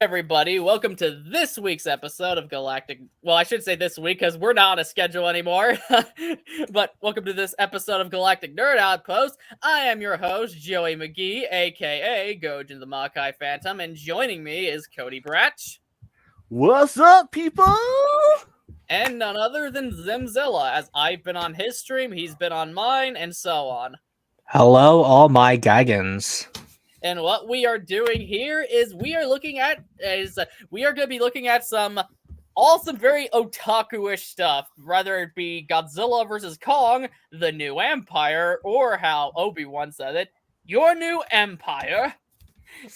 Everybody, welcome to this week's episode of Galactic. Well, I should say this week because we're not on a schedule anymore. But welcome to this episode of Galactic Nerd Outpost. I am your host, Joey McGee, aka Gojin the Makai Phantom, and joining me is Cody Bratch. What's up, people? And none other than Zimzilla, as I've been on his stream, he's been on mine, and so on. Hello, all my gaggins. And what we are doing here is we are going to be looking at some very otaku-ish stuff, whether it be Godzilla versus Kong, the new empire, or how Obi-Wan said it, your new empire.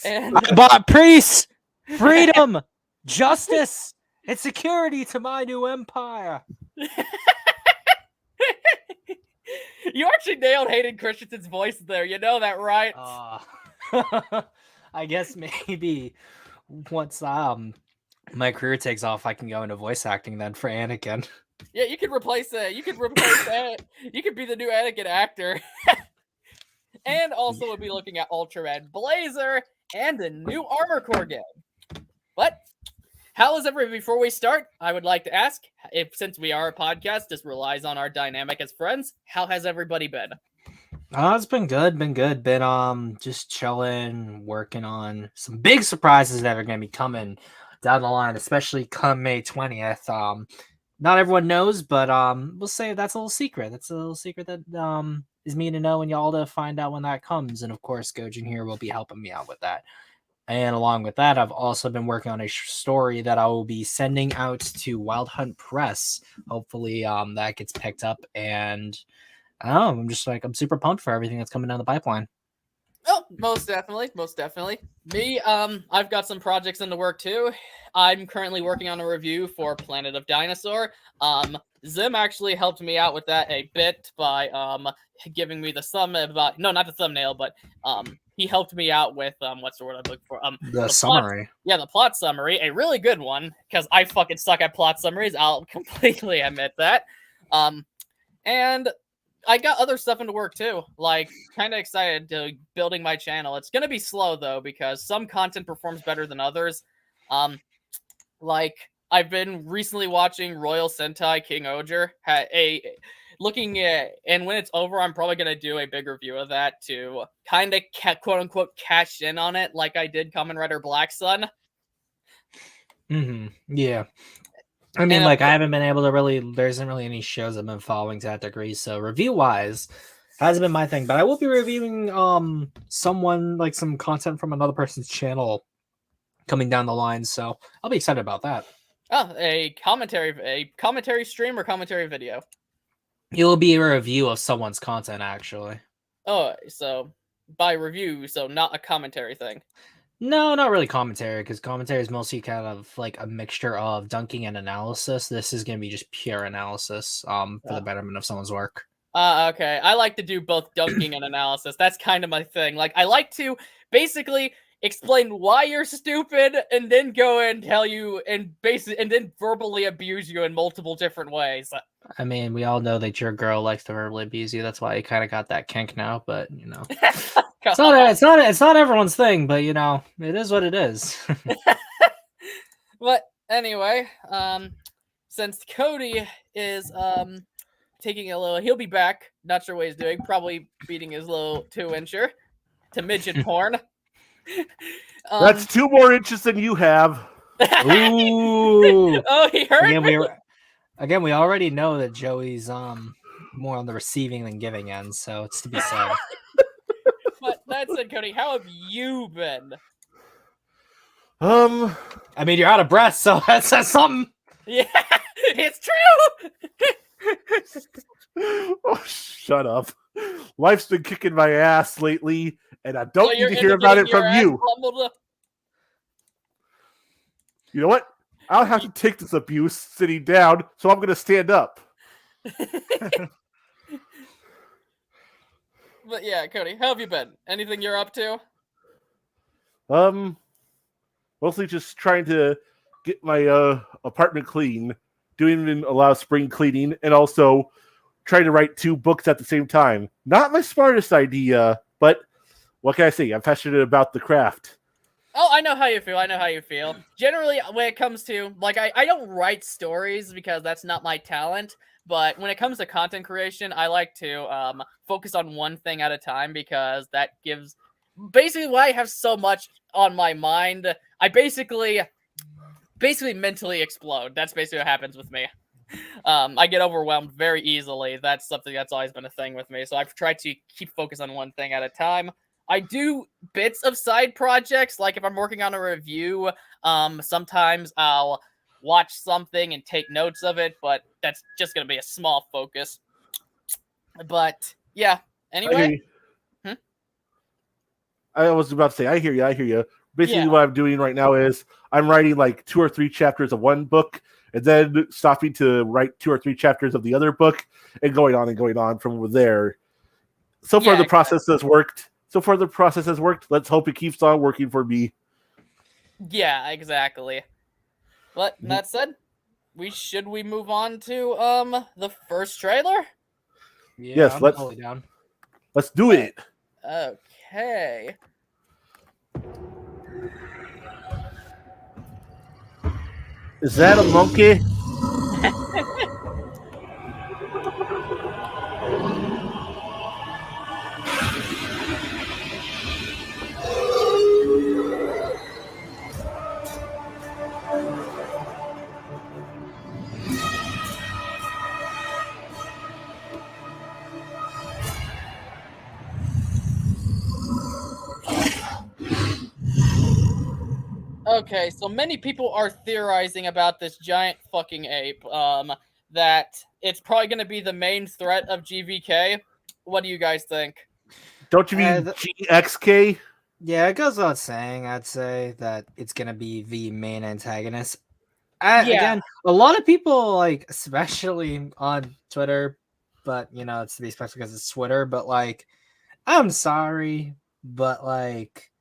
And I bought peace, freedom, justice, and security to my new empire. You actually nailed Hayden Christensen's voice there. You know that, right? I guess maybe once my career takes off, I can go into voice acting then for Anakin. Yeah, you could replace that. You could replace that. You could be the new Anakin actor. And also we'll be looking at Ultraman Blazer and the new Armor Core game. But how is everybody? Before we start, I would like to ask, since we are a podcast, this relies on our dynamic as friends, how has everybody been? It's been good. Been just chilling, working on some big surprises that are going to be coming down the line, especially come May 20th. Not everyone knows, but we'll say that's a little secret. That's a little secret that is me to know and y'all to find out when that comes. And of course, Gojin here will be helping me out with that. And along with that, I've also been working on a story that I will be sending out to Wild Hunt Press. Hopefully, that gets picked up and. I'm super pumped for everything that's coming down the pipeline. Oh, most definitely. Me, I've got some projects in the work too. I'm currently working on a review for Planet of Dinosaur. Zim actually helped me out with that a bit by giving me the not the thumbnail, but he helped me out with what's the word I'm looking for? The summary. The plot summary, a really good one because I fucking suck at plot summaries. I'll completely admit that. And I got other stuff into work too, like kind of excited to building my channel. It's going to be slow though, because some content performs better than others. Like I've been recently watching Royal Sentai King Oger, and when it's over, I'm probably going to do a big review of that to kind of quote unquote cash in on it. Like I did Kamen Rider Black Sun. Yeah. I mean, I haven't been able to there isn't really any shows I've been following to that degree. So review-wise, hasn't been my thing. But I will be reviewing some content from another person's channel coming down the line. So I'll be excited about that. Oh, a commentary stream or commentary video? It will be a review of someone's content, actually. Oh, so by review, so not a commentary thing. No, not really commentary, because commentary is mostly kind of like a mixture of dunking and analysis. This is going to be just pure analysis for the betterment of someone's work. Okay. I like to do both dunking and analysis. That's kind of my thing. Like, I like to basically explain why you're stupid and then go and tell you and then verbally abuse you in multiple different ways. I mean, we all know that your girl likes to verbally abuse you. That's why you kind of got that kink now, but you know. It's not everyone's thing, but you know, it is what it is. But anyway, since Cody is taking he'll be back. Not sure what he's doing. Probably beating his little 2-incher to midget porn. That's 2 more inches than you have. Ooh! Oh, he heard me. We already know that Joey's more on the receiving than giving end, so it's to be said. But that said, Cody, how have you been? I mean, you're out of breath, so that says something. Yeah, it's true. Oh, shut up. Life's been kicking my ass lately, and I don't need to hear about it from you. You know what? I'll have to take this abuse sitting down, so I'm going to stand up. But yeah, Cody, how have you been? Anything you're up to? Mostly just trying to get my apartment clean, doing a lot of spring cleaning, and also trying to write 2 books at the same time. Not my smartest idea, but what can I say? I'm passionate about the craft. Oh, I know how you feel. I know how you feel. Generally, when it comes to, like, I don't write stories because that's not my talent. But when it comes to content creation, I like to focus on one thing at a time because that gives... Basically, when I have so much on my mind, I basically mentally explode. That's basically what happens with me. I get overwhelmed very easily. That's something that's always been a thing with me. So I've tried to keep focus on one thing at a time. I do bits of side projects, like if I'm working on a review, sometimes I'll watch something and take notes of it, but that's just gonna be a small focus. But yeah, I hear anyway. you. I was about to say, I hear you. I hear you. Basically, Yeah. what I'm doing right now is I'm writing like 2 or 3 chapters of one book, and then stopping to write 2 or 3 chapters of the other book, and going on from there. So far, Yeah, the process has worked. Let's hope it keeps on working for me. Yeah, exactly. But that said, we move on to the first trailer? Yeah, Yes, I'm totally down. let's do it. Okay. Is that a monkey? Okay, so many people are theorizing about this giant fucking ape. That it's probably going to be the main threat of GVK. What do you guys think? Don't you mean GXK? Yeah, it goes without saying. I'd say that it's gonna be the main antagonist. Yeah. Again, a lot of people, like, especially on Twitter, but it's to be expected because it's Twitter. But like, I'm sorry, but like,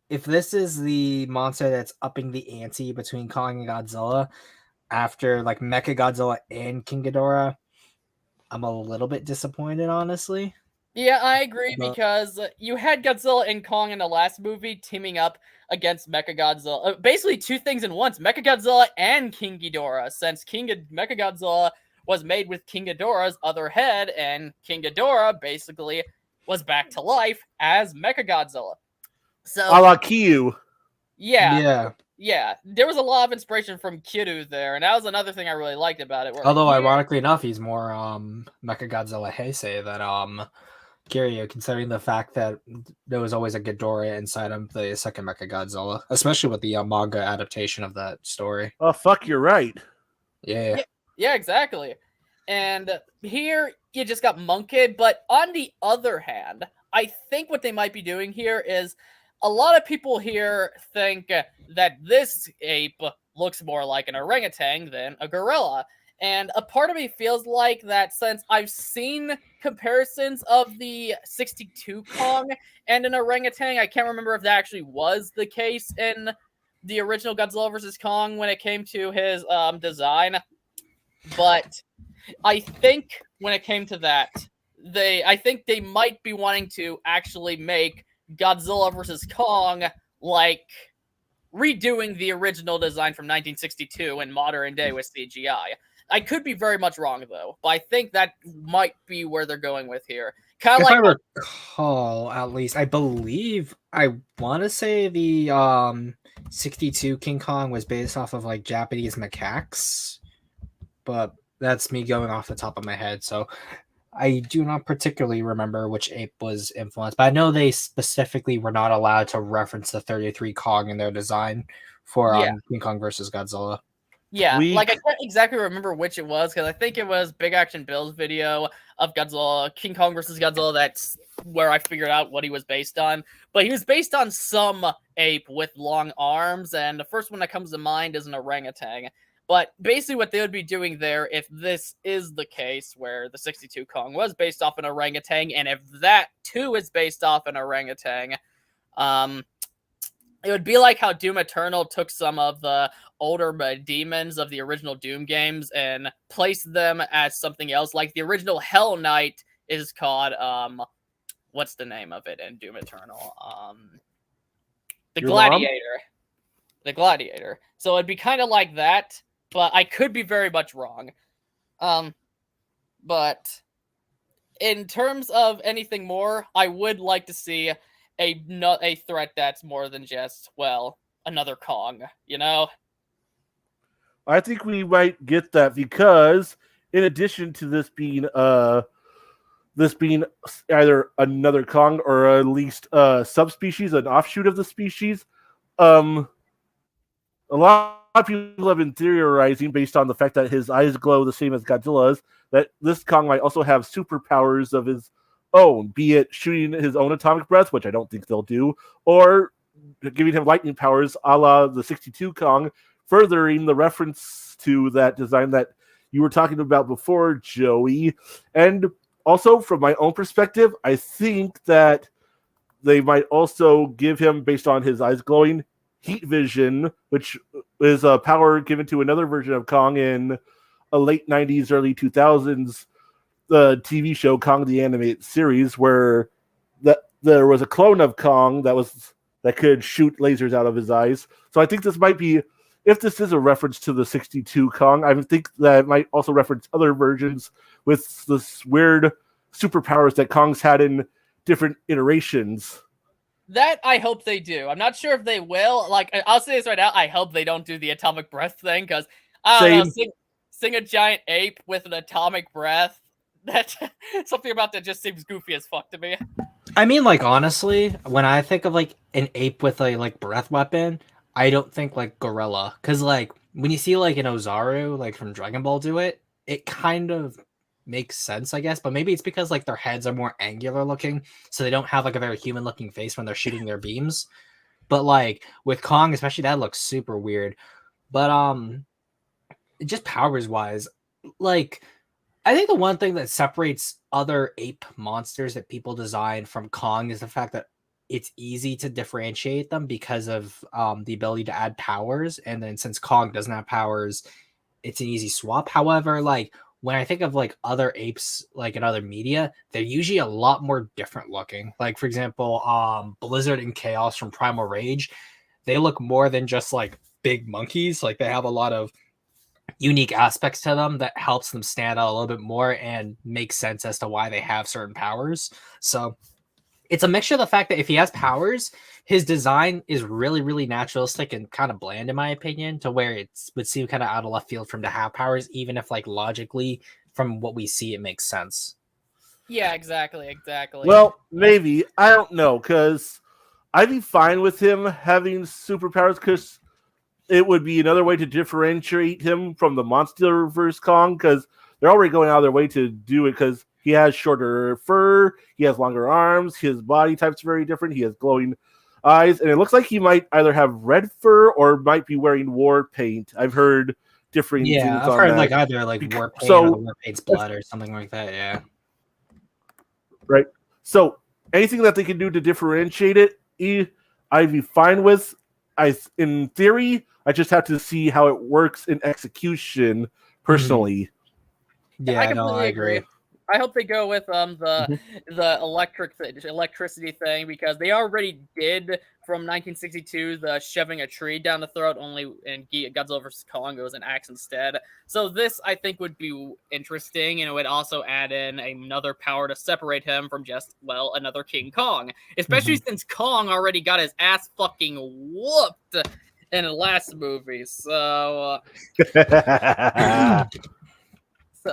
if this is the monster that's upping the ante between Kong and Godzilla after like Mecha Godzilla and King Ghidorah, I'm a little bit disappointed, honestly. Yeah, I agree But because you had Godzilla and Kong in the last movie teaming up against Mechagodzilla. Basically, two things in once: Mechagodzilla and King Ghidorah. Since Mechagodzilla was made with King Ghidorah's other head, and King Ghidorah basically was back to life as Mechagodzilla. So, A la Kyu. yeah, there was a lot of inspiration from Kiryu there, and that was another thing I really liked about it. although ironically enough, he's more Mecha Godzilla Heisei than Kiryu, considering the fact that there was always a Ghidorah inside of the second Mecha Godzilla, especially with the manga adaptation of that story. Oh fuck, you're right. Yeah. Yeah, exactly. And here you just got Monkey, but on the other hand, I think what they might be doing here is a lot of people here think that this ape looks more like an orangutan than a gorilla. And a part of me feels like that since I've seen comparisons of the 62 Kong and an orangutan, I can't remember if that actually was the case in the original Godzilla vs. Kong when it came to his design. But I think when it came to that, I think they might be wanting to actually make Godzilla vs. Kong like redoing the original design from 1962 in modern day with CGI. I could be very much wrong though, but I think that might be where they're going with here. Kind of If I like recall, at least I believe I want to say the 62 King Kong was based off of like Japanese macaques, but that's me going off the top of my head. So I do not particularly remember which ape was influenced, but I know they specifically were not allowed to reference the 33 Kong in their design for King Kong versus Godzilla. Yeah, like I can't exactly remember which it was because I think it was Big Action Bill's video of Godzilla, King Kong versus Godzilla. That's where I figured out what he was based on. But he was based on some ape with long arms, and the first one that comes to mind is an orangutan. But basically, what they would be doing there, if this is the case, where the 62 Kong was based off an orangutan, and if that too is based off an orangutan, it would be like how Doom Eternal took some of the older demons of the original Doom games and placed them as something else. Like the original Hell Knight is called what's the name of it in Doom Eternal? The Your mom? Gladiator. The Gladiator. So it'd be kind of like that, but I could be very much wrong. But in terms of anything more, I would like to see a threat that's more than just, well, another Kong, you know? I think we might get that because, in addition to this being either another Kong or at least a subspecies, an offshoot of the species, a lot of people have been theorizing based on the fact that his eyes glow the same as Godzilla's, that this Kong might also have superpowers of his own, be it shooting his own atomic breath, which I don't think they'll do, or giving him lightning powers a la the 62 Kong, furthering the reference to that design that you were talking about before, Joey. And also, from my own perspective, I think that they might also give him, based on his eyes glowing, heat vision, which is a power given to another version of Kong in a late 90s, early 2000s the TV show Kong the Animated Series, where there was a clone of Kong that could shoot lasers out of his eyes. So I think this might be, if this is a reference to the 62 Kong, I think that it might also reference other versions with this weird superpowers that Kong's had in different iterations. That I hope they do. I'm not sure if they will. Like, I'll say this right now. I hope they don't do the atomic breath thing, because I don't know, sing a giant ape with an atomic breath. That something about that just seems goofy as fuck to me. I mean, like, honestly, when I think of like an ape with a like breath weapon, I don't think like gorilla, because like when you see like an Ozaru like from Dragon Ball do it, it kind of makes sense, I guess. But maybe it's because like their heads are more angular looking, so they don't have like a very human looking face when they're shooting their beams. But like with Kong, especially, that looks super weird. But just powers wise, like, I think the one thing that separates other ape monsters that people design from Kong is the fact that it's easy to differentiate them because of the ability to add powers. And then since Kong doesn't have powers, it's an easy swap. However, like when I think of like other apes, like in other media, they're usually a lot more different looking. Like, for example, Blizzard and Chaos from Primal Rage, they look more than just like big monkeys. Like they have a lot of unique aspects to them that helps them stand out a little bit more and make sense as to why they have certain powers. So it's a mixture of the fact that if he has powers, his design is really, really naturalistic and kind of bland, in my opinion, to where it would seem kind of out of left field for him to have powers, even if like logically from what we see, it makes sense. Yeah, exactly. Well, maybe. I don't know, because I'd be fine with him having superpowers, because it would be another way to differentiate him from the MonsterVerse Kong, because they're already going out of their way to do it, because he has shorter fur, he has longer arms, his body type's very different, he has glowing eyes, and it looks like he might either have red fur or might be wearing war paint. I've heard differing things on that. Yeah, I've heard like either like war paint or the war paint's blood or something like that, yeah. Right. So anything that they can do to differentiate it, I'd be fine with. In theory, I just have to see how it works in execution personally. Yeah, I agree. I hope they go with the electricity thing, because they already did from 1962 the shoving a tree down the throat, only in Godzilla vs. Kong it was an axe instead. So this, I think, would be interesting, and it would also add in another power to separate him from just, well, another King Kong. Especially since Kong already got his ass fucking whooped in the last movie. So,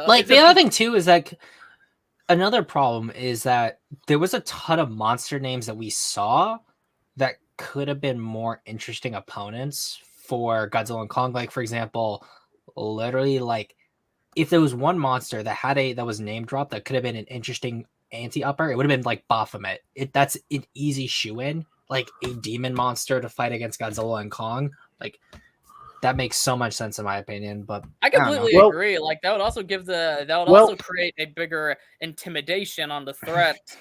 like, the other thing too is that another problem is that there was a ton of monster names that we saw that could have been more interesting opponents for Godzilla and Kong. Like, for example, literally, like, if there was one monster that was name dropped that could have been an interesting anti-upper, it would have been like Baphomet. That's an easy shoe-in, like a demon monster to fight against Godzilla and Kong. Like, that makes so much sense in my opinion. But I completely agree. Like, that would also also create a bigger intimidation on the threat.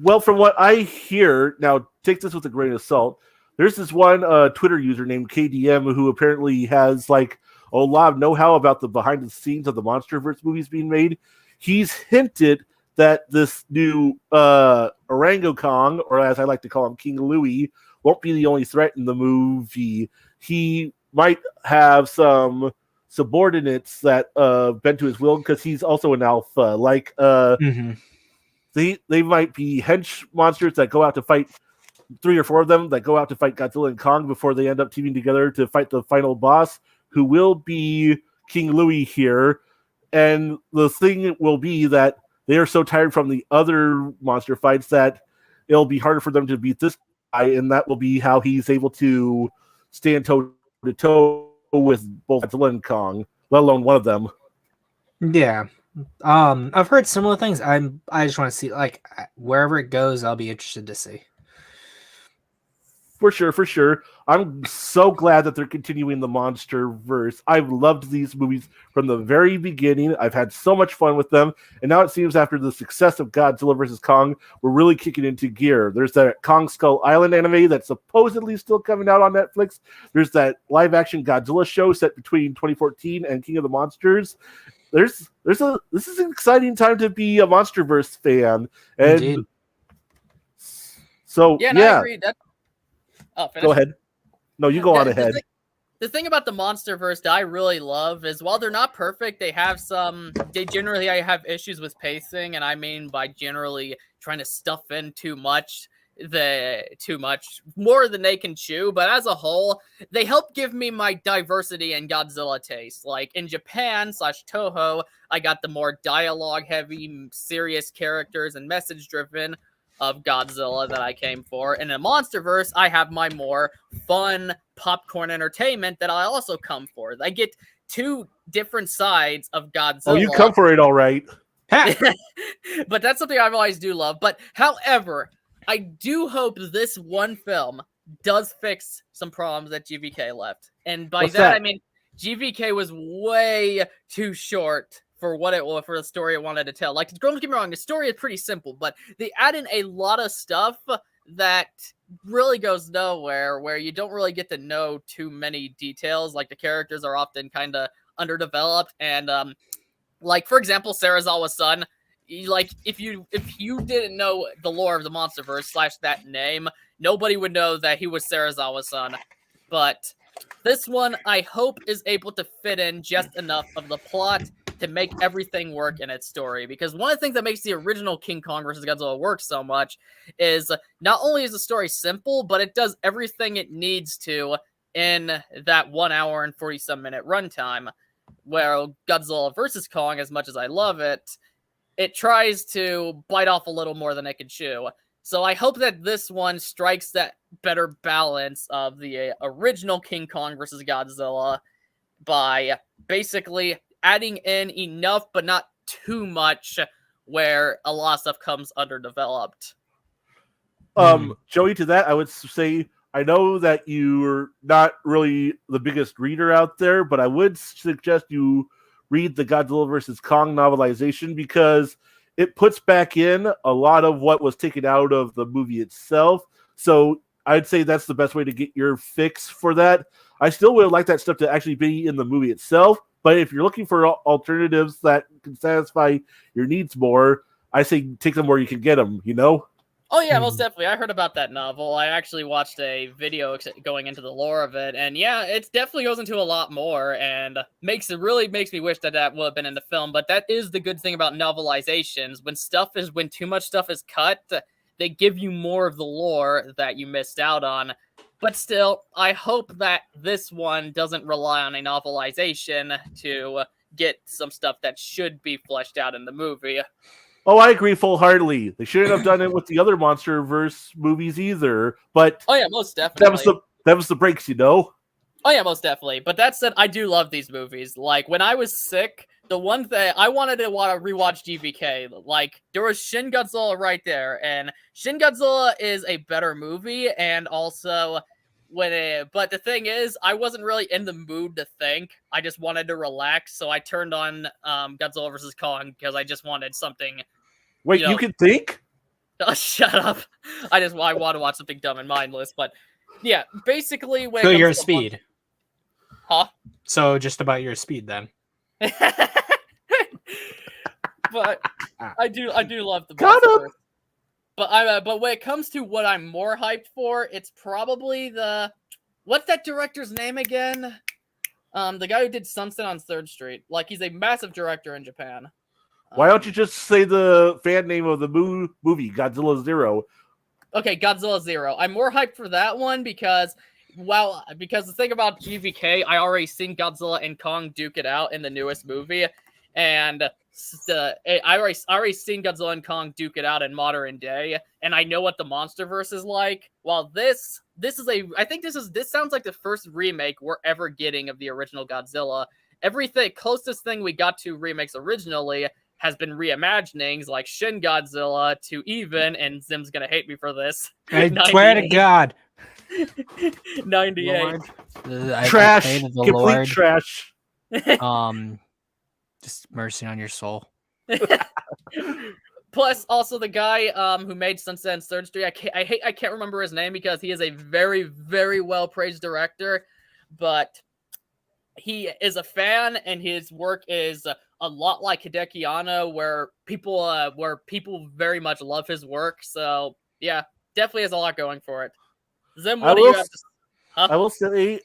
Well, from what I hear, now take this with a grain of salt, there's this one Twitter user named KDM who apparently has like a lot of know-how about the behind the scenes of the MonsterVerse movies being made. He's hinted that this new Orango Kong, or as I like to call him, King Louie, won't be the only threat in the movie. He might have some subordinates that bend to his will because he's also an alpha. Like they might be hench monsters that go out to fight 3 or 4 of them that go out to fight Godzilla and Kong before they end up teaming together to fight the final boss, who will be King Louis here. And the thing will be that they are so tired from the other monster fights that it'll be harder for them to beat this guy, and that will be how he's able to stand toe-to-toe with both Godzilla and Kong, let alone one of them. Yeah. I've heard similar things. I just want to see, like, wherever it goes, I'll be interested to see. For sure. I'm so glad that they're continuing the monster verse. I've loved these movies from the very beginning. I've had so much fun with them. And now it seems after the success of Godzilla vs. Kong, we're really kicking into gear. There's that Kong Skull Island anime that's supposedly still coming out on Netflix. There's that live action Godzilla show set between 2014 and King of the Monsters. This is an exciting time to be a MonsterVerse fan. And Indeed. So I agree. Go ahead. No, you go on ahead. The thing about the MonsterVerse that I really love is while they're not perfect, they generally have issues with pacing, and I mean by generally trying to stuff in too much more than they can chew. But as a whole, they help give me my diversity and Godzilla taste. Like in Japan / Toho, I got the more dialogue heavy, serious characters and message driven of Godzilla that I came for. And in MonsterVerse, I have my more fun popcorn entertainment that I also come for. I get 2 different sides of Godzilla. Oh, you come for it all right. But that's something I always do love. But however, I do hope this one film does fix some problems that GVK left. And by that, I mean GVK was way too short for for the story it wanted to tell. Like, don't get me wrong, the story is pretty simple, but they add in a lot of stuff that really goes nowhere, where you don't really get to know too many details. Like, the characters are often kind of underdeveloped, and like, for example, Sarazawa's son. Like, if you didn't know the lore of the MonsterVerse / that name, nobody would know that he was Sarazawa's son. But this one, I hope, is able to fit in just enough of the plot to make everything work in its story. Because one of the things that makes the original King Kong vs. Godzilla work so much is not only is the story simple, but it does everything it needs to in that 1 hour and 40-some minute runtime. Where Godzilla vs. Kong, as much as I love it, it tries to bite off a little more than it can chew. So I hope that this one strikes that better balance of the original King Kong vs. Godzilla by basically adding in enough but not too much where a lot of stuff comes underdeveloped. Joey, to that, I would say, I know that you're not really the biggest reader out there, but I would suggest you read the Godzilla vs. Kong novelization, because it puts back in a lot of what was taken out of the movie itself. So I'd say that's the best way to get your fix for that. I still would like that stuff to actually be in the movie itself, but if you're looking for alternatives that can satisfy your needs more, I say take them where you can get them, you know? Oh yeah, most definitely. I heard about that novel. I actually watched a video going into the lore of it, and yeah, it definitely goes into a lot more, and really makes me wish that would have been in the film. But that is the good thing about novelizations. When too much stuff is cut, they give you more of the lore that you missed out on. But still, I hope that this one doesn't rely on a novelization to get some stuff that should be fleshed out in the movie. Oh, I agree full-heartedly. They shouldn't have done it with the other MonsterVerse movies either, but oh yeah, most definitely. That was the breaks, you know? Oh yeah, most definitely. But that said, I do love these movies. Like, when I was sick, the one thing I wanted to rewatch GVK, like, there was Shin Godzilla right there, and Shin Godzilla is a better movie, and also but the thing is, I wasn't really in the mood to think. I just wanted to relax, so I turned on Godzilla vs. Kong because I just wanted something. Wait, you can think? Oh, shut up! I want to watch something dumb and mindless, but yeah, basically when so your speed, huh? So just about your speed then. But I do love the Got him. but when it comes to what I'm more hyped for, it's probably what's that director's name again? The guy who did Sunset on 3rd Street. Like, he's a massive director in Japan. Why don't you just say the fan name of the movie, Godzilla Zero? Okay, Godzilla Zero. I'm more hyped for that one because the thing about GVK, I already seen Godzilla and Kong duke it out in the newest movie, and I already seen Godzilla and Kong duke it out in modern day, and I know what the MonsterVerse is like. While this sounds like the first remake we're ever getting of the original Godzilla. Everything closest thing we got to remakes originally has been reimaginings like Shin Godzilla to even, and Zim's gonna hate me for this. I swear to God. 98. Trash. Complete trash. Just mercy on your soul. Plus, also the guy who made Sunset and 3rd Street. I can't remember his name because he is a very, very well praised director, but he is a fan, and his work is a lot like Hideki G.N.O, where people very much love his work. So yeah, definitely has a lot going for it. Zim, what do you have to say? Huh? I will say,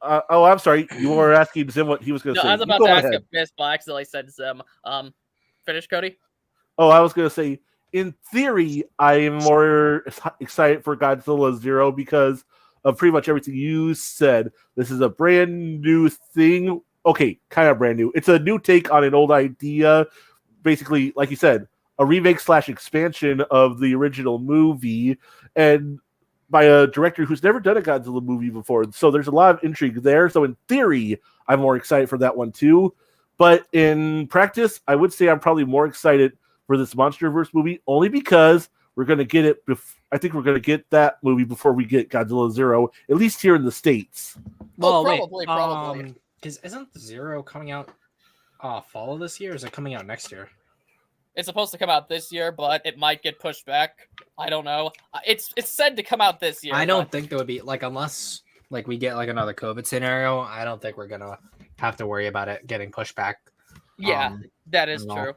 I'm sorry. You were asking Zim what he was going to say. I was about to ask if Miss, but I accidentally said Zim. Finish, Cody. Oh, I was going to say, in theory, I am more excited for Godzilla Zero because of pretty much everything you said. This is a brand new thing. Okay, kind of brand new. It's a new take on an old idea. Basically, like you said, a remake / expansion of the original movie, and by a director who's never done a Godzilla movie before. So there's a lot of intrigue there. So in theory, I'm more excited for that one too. But in practice, I would say I'm probably more excited for this MonsterVerse movie only because we're going to get it. I think we're going to get that movie before we get Godzilla Zero, at least here in the States. Well, probably. Because isn't Zero coming out fall of this year, or is it coming out next year? It's supposed to come out this year, but it might get pushed back. I don't know. It's said to come out this year. I don't think there would be, like, unless like we get like another COVID scenario, I don't think we're gonna have to worry about it getting pushed back. Yeah, that is true.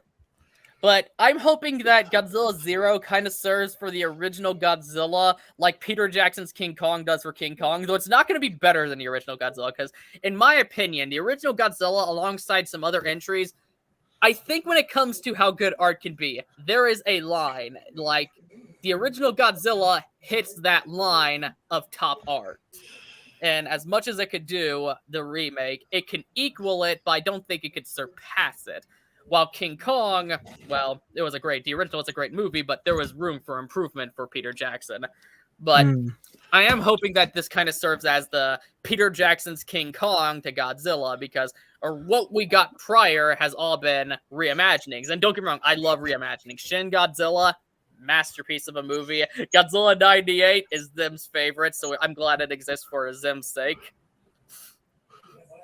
But I'm hoping that Godzilla Zero kind of serves for the original Godzilla, like Peter Jackson's King Kong does for King Kong, though it's not going to be better than the original Godzilla, because in my opinion, the original Godzilla, alongside some other entries, I think when it comes to how good art can be, there is a line. Like, the original Godzilla hits that line of top art. And as much as it could do, the remake, it can equal it, but I don't think it could surpass it. While King Kong, well, the original was a great movie, but there was room for improvement for Peter Jackson. But I am hoping that this kind of serves as the Peter Jackson's King Kong to Godzilla, because what we got prior has all been reimaginings. And don't get me wrong, I love reimagining. Shin Godzilla, masterpiece of a movie. Godzilla 98 is Zim's favorite, so I'm glad it exists for Zim's sake.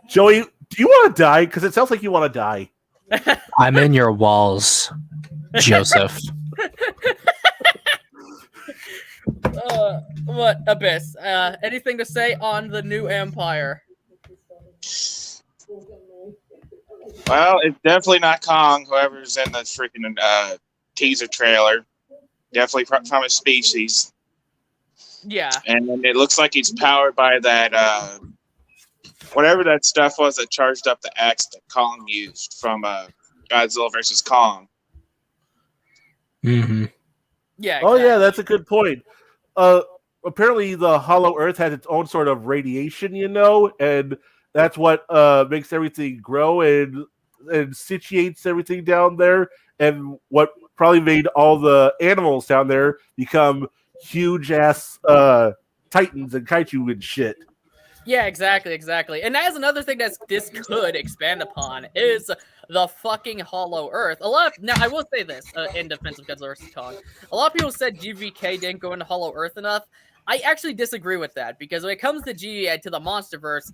Joey, do you want to die? Because it sounds like you want to die. I'm in your walls, Joseph. What, Abyss? Anything to say on the new Empire? Well, it's definitely not Kong, whoever's in the freaking teaser trailer. Definitely from a species. Yeah. And it looks like he's powered by that, whatever that stuff was that charged up the axe that Kong used from Godzilla vs. Kong. Mm-hmm. Yeah. Exactly. Oh, yeah, that's a good point. Apparently, the Hollow Earth has its own sort of radiation, and that's what makes everything grow and situates everything down there, and what probably made all the animals down there become huge-ass titans and kaiju and shit. Yeah, exactly. And that is another thing that this could expand upon, is the fucking Hollow Earth. Now, I will say this, in defense of Godzilla vs. Kong. A lot of people said GVK didn't go into Hollow Earth enough. I actually disagree with that, because when it comes to to the MonsterVerse,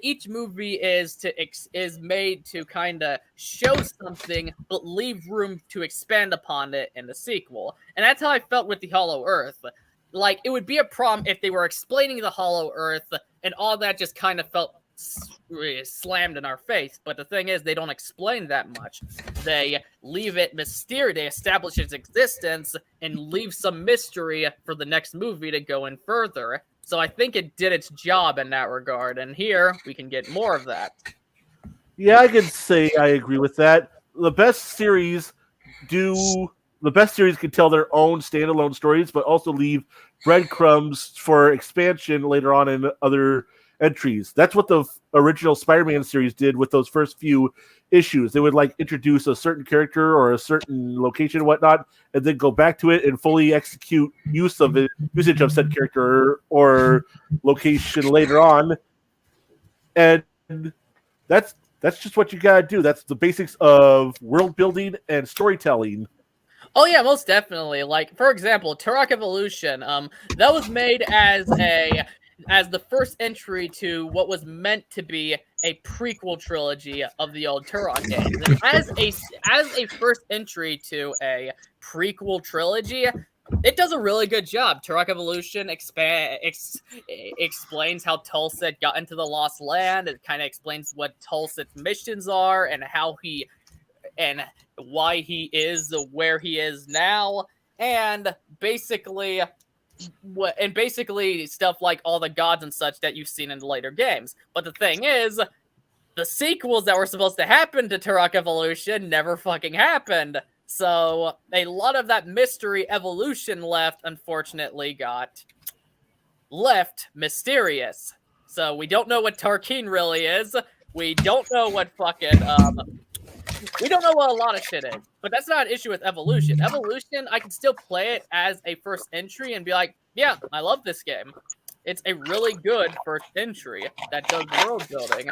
each movie is made to kind of show something, but leave room to expand upon it in the sequel. And that's how I felt with the Hollow Earth. Like, it would be a problem if they were explaining the Hollow Earth and all that just kind of felt slammed in our face. But the thing is, they don't explain that much. They leave it mysterious. They establish its existence and leave some mystery for the next movie to go in further. So I think it did its job in that regard. And here we can get more of that. Yeah, I can say I agree with that. The best series can tell their own standalone stories, but also leave breadcrumbs for expansion later on in other entries. That's what the original Spider-Man series did with those first few issues. They would like introduce a certain character or a certain location and whatnot, and then go back to it and fully execute usage of said character or location later on. And that's just what you gotta do. That's the basics of world building and storytelling. Oh yeah, most definitely. Like, for example, Turok Evolution, that was made as the first entry to what was meant to be a prequel trilogy of the old Turok games. And as a first entry to a prequel trilogy, it does a really good job. Turok Evolution explains how Tulsit got into the Lost Land. It kind of explains what Tulsit's missions are and how and why he is where he is now, and basically stuff like all the gods and such that you've seen in the later games. But the thing is, the sequels that were supposed to happen to Turok Evolution never fucking happened. So a lot of that mystery evolution unfortunately got left mysterious. So we don't know what Tarkeen really is. We don't know what fucking we don't know what a lot of shit is, but that's not an issue with Evolution. Evolution, I can still play it as a first entry and be like, yeah, I love this game. It's a really good first entry that does world building.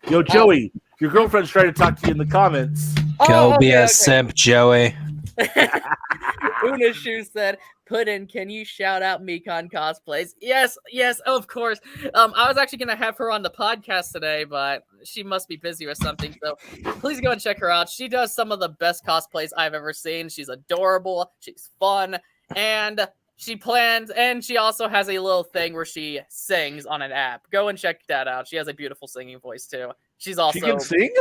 Yo, Joey, your girlfriend's trying to talk to you in the comments. Go be a simp, Joey. Unashu said, Puddin, can you shout out Mekon Cosplays? Yes, of course. I was actually going to have her on the podcast today, but she must be busy with something, so please go and check her out. She does some of the best cosplays I've ever seen. She's adorable, she's fun, and she also has a little thing where she sings on an app. Go and check that out. She has a beautiful singing voice, too. She can sing?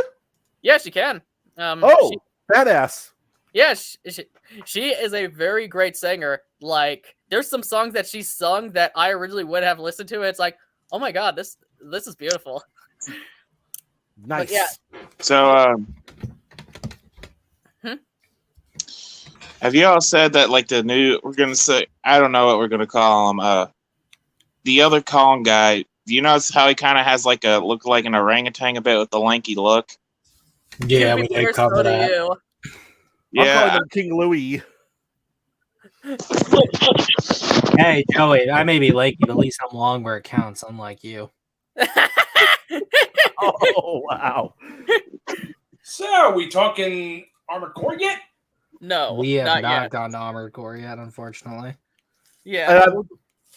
Yeah, she can. Badass. Yeah, she is a very great singer. Like, there's some songs that she sung that I originally would have listened to. It's like, oh my god, this is beautiful. Nice. But yeah. So, have you all said that like the new? We're gonna say, I don't know what we're gonna call him. The other Kong guy. Do you notice how he kind of has like look like an orangutan a bit with the lanky look? Yeah, we did cover that. I'm calling him King Louie. Hey, Joey, I may be lanky, but at least I'm long where it counts, unlike you. Oh, wow. So, are we talking Armored Core yet? No, we have not yet. gone to Armored Core yet, unfortunately. Yeah.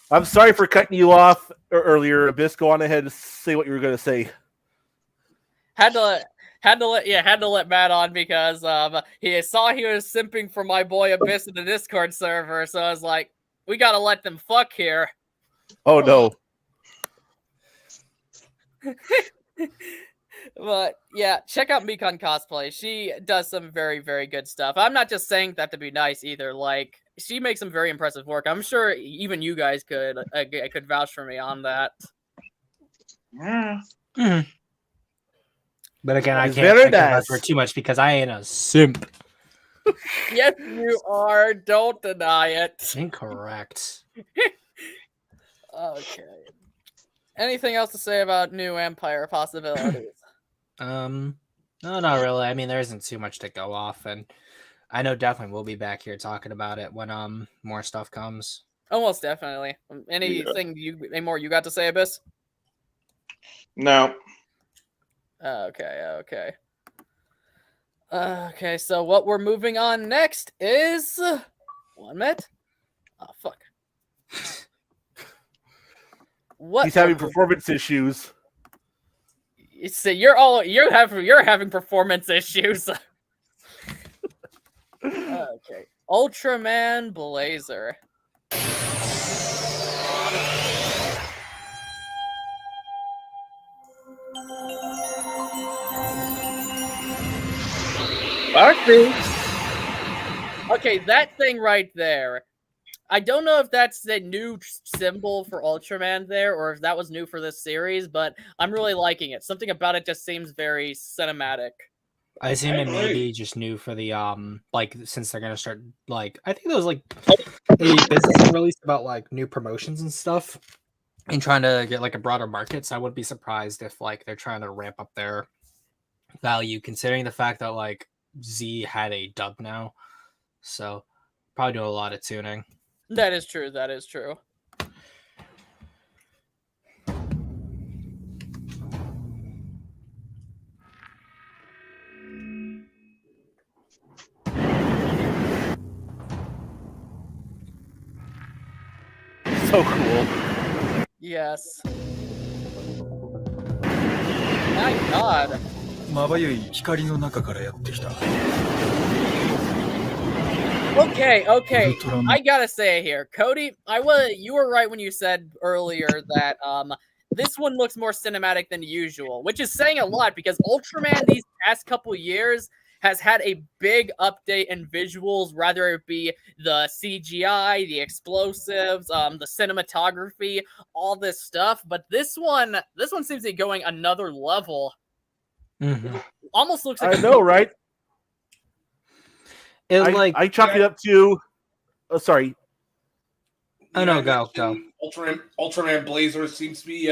I'm sorry for cutting you off earlier, Abyss. Go on ahead and say what you were going to say. Had to let Matt on because he saw he was simping for my boy Abyss in the Discord server, so I was like, we gotta let them fuck here. Oh no. But yeah, check out Mekon Cosplay. She does some very, very good stuff. I'm not just saying that to be nice either. Like, she makes some very impressive work. I'm sure even you guys could vouch for me on that. Yeah. Mm-hmm. But again, I can't vouch for too much because I ain't a simp. Yes, you are. Don't deny it. Incorrect. Okay. Anything else to say about New Empire possibilities? No, not really. I mean, there isn't too much to go off, and I know definitely we'll be back here talking about it when more stuff comes. Almost definitely. Any more you got to say, Abyss? No. Okay. Okay, so what we're moving on next is 1 minute. Oh fuck. What? He's having performance issues. So you're having performance issues. Okay. Ultraman Blazer. Fuck Okay, that thing right there. I don't know if that's the new symbol for Ultraman there, or if that was new for this series, but I'm really liking it. Something about it just seems very cinematic. I assume I it may agree. be just new for the like since they're gonna start like I think there was like a business release about like new promotions and stuff and trying to get like a broader market. So I wouldn't be surprised if like they're trying to ramp up their value, considering the fact that like Z had a dub now. So probably do a lot of tuning. That is true. That is true. So cool. Yes. My God. まばゆい光の中からやってきた。 Okay, okay. Ultraman. I gotta say here, Cody, you were right when you said earlier that this one looks more cinematic than usual, which is saying a lot because Ultraman these past couple years has had a big update in visuals, whether it be the CGI, the explosives, the cinematography, all this stuff. But this one seems to be going another level. Mm-hmm. Almost looks like I know, right? It like I chalk it up to. Sorry. Oh no, go. Ultraman Blazer seems to be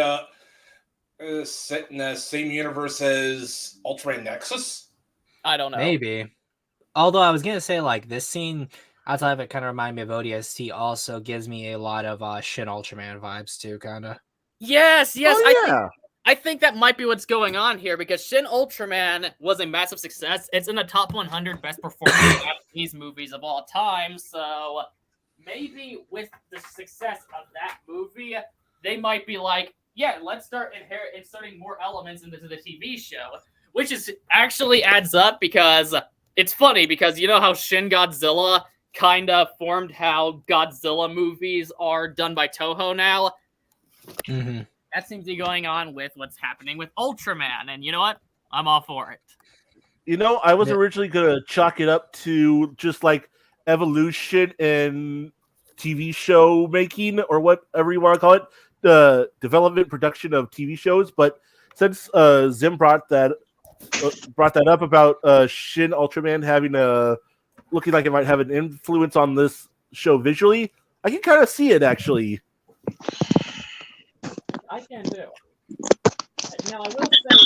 set in the same universe as Ultraman Nexus. I don't know. Maybe. Although I was gonna say like this scene outside of it kind of remind me of ODST also gives me a lot of Shin Ultraman vibes too, kind of. Yes, Oh, yeah. I think that might be what's going on here because Shin Ultraman was a massive success. It's in the top 100 best performing Japanese movies of all time. So maybe with the success of that movie, they might be like, yeah, let's start inserting more elements into the TV show, which is actually adds up because it's funny because you know how Shin Godzilla kind of formed how Godzilla movies are done by Toho now? Mm-hmm. That seems to be going on with what's happening with Ultraman, and you know what? I'm all for it. You know, I was Yeah. originally gonna chalk it up to just like evolution in TV show making or whatever you want to call it, the development production of TV shows. But since Zim brought that up about Shin Ultraman having looking like it might have an influence on this show visually, I can kind of see it actually. I can do. Now, I will say that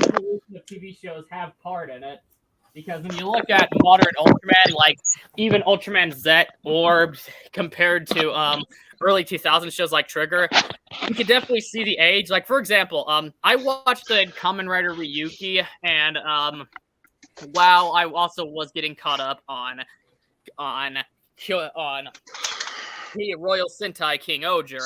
evolution of TV shows have part in it. Because when you look at modern Ultraman, like even Ultraman Z Orbs compared to early 2000 shows like Trigger, you can definitely see the age. Like, for example, I watched the Kamen Rider Ryuki, and while I also was getting caught up on the Royal Sentai King Oger.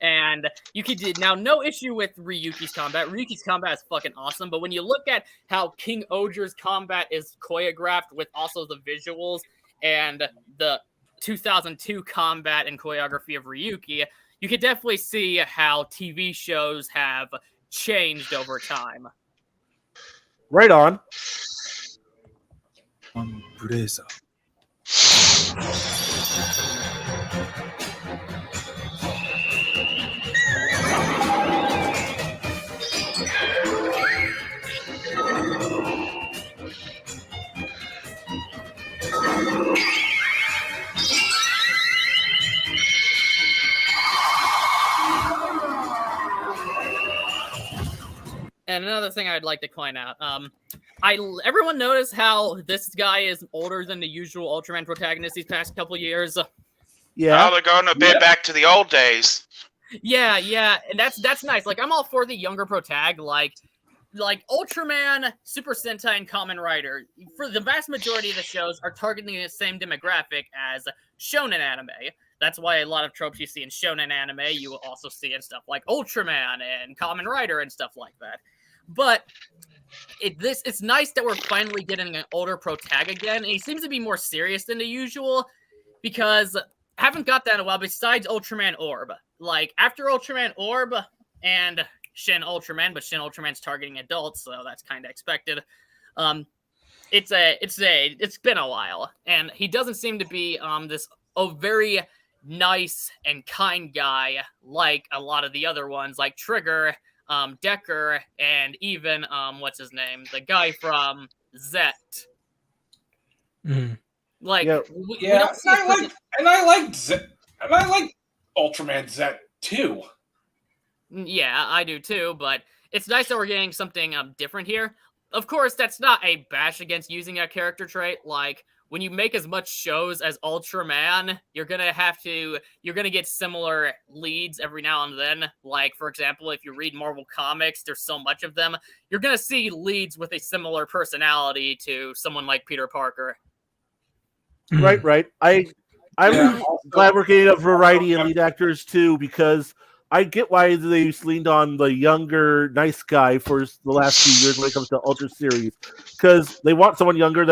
And you could now no issue with Ryuki's combat. Ryuki's combat is fucking awesome, but when you look at how King Oger's combat is choreographed with also the visuals and the 2002 combat and choreography of Ryuki, you could definitely see how TV shows have changed over time. Right on. Blazer. And another thing I'd like to point out, everyone notice how this guy is older than the usual Ultraman protagonist these past couple years. Yeah. Oh, they're going a bit back to the old days. Yeah, and that's nice. Like I'm all for the younger protag, like Ultraman, Super Sentai, and Kamen Rider. For the vast majority of the shows are targeting the same demographic as shonen anime. That's why a lot of tropes you see in shonen anime you will also see in stuff like Ultraman and Kamen Rider and stuff like that. But it's nice that we're finally getting an older protag again. And he seems to be more serious than the usual because I haven't got that in a while besides Ultraman Orb. Like after Ultraman Orb and Shin Ultraman, but Shin Ultraman's targeting adults, so that's kind of expected. it's been a while, and he doesn't seem to be this very nice and kind guy like a lot of the other ones, like Trigger, Decker, and even what's his name, the guy from Zet. Like, Yeah. we Yeah, don't see and I like Ultraman Z too. Yeah, I do too, but it's nice that we're getting something different here. Of course, that's not a bash against using a character trait. Like, when you make as much shows as Ultraman, you're gonna get similar leads every now and then. Like, for example, if you read Marvel Comics, there's so much of them, you're gonna see leads with a similar personality to someone like Peter Parker. Right. I'm Yeah, glad we're getting a variety of lead actors too, because I get why they leaned on the younger, nice guy for the last few years when it comes to Ultra series, because they want someone younger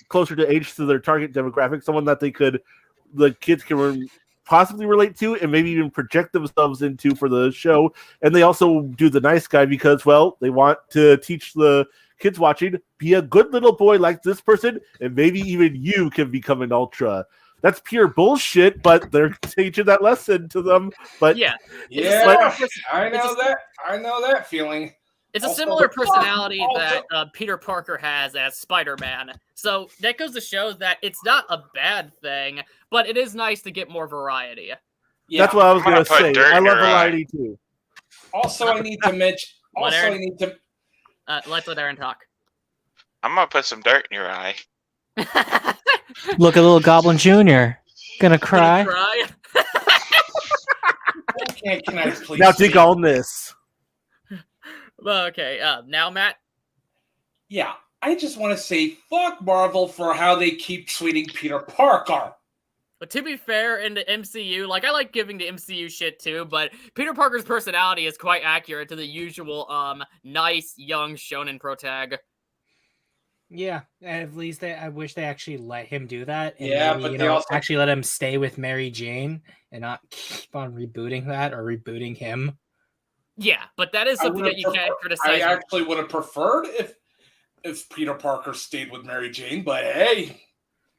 closer to age to their target demographic, someone that the kids can possibly relate to and maybe even project themselves into for the show. And they also do the nice guy because, well, they want to teach the kids watching, be a good little boy like this person, and maybe even you can become an Ultra. That's pure bullshit, but they're teaching that lesson to them. But yeah, I know that feeling. it's a Also, similar the- personality also- that Peter Parker has as Spider-Man. So that goes to show that it's not a bad thing, but it is nice to get more variety. Yeah. that's what I was I'm going gonna to put say. dirt I in love your eye. variety too. Also, I need to mention. What, Also, I Aaron? need to. Let's let Aaron talk. I'm gonna put some dirt in your eye. Look at little Goblin Jr. Gonna cry. Can I please? Now dig speak? on this. Well, okay, now Matt. Yeah, I just want to say fuck Marvel for how they keep treating Peter Parker. But to be fair, in the MCU, like, I like giving the MCU shit too, but Peter Parker's personality is quite accurate to the usual nice young shonen protag. Yeah, at least I wish they actually let him do that. And Yeah, maybe, but they also- actually let him stay with Mary Jane and not keep on rebooting that or rebooting him. Yeah, but that is I something would've that you can't prefer- criticize. I actually would have preferred if Peter Parker stayed with Mary Jane, but hey.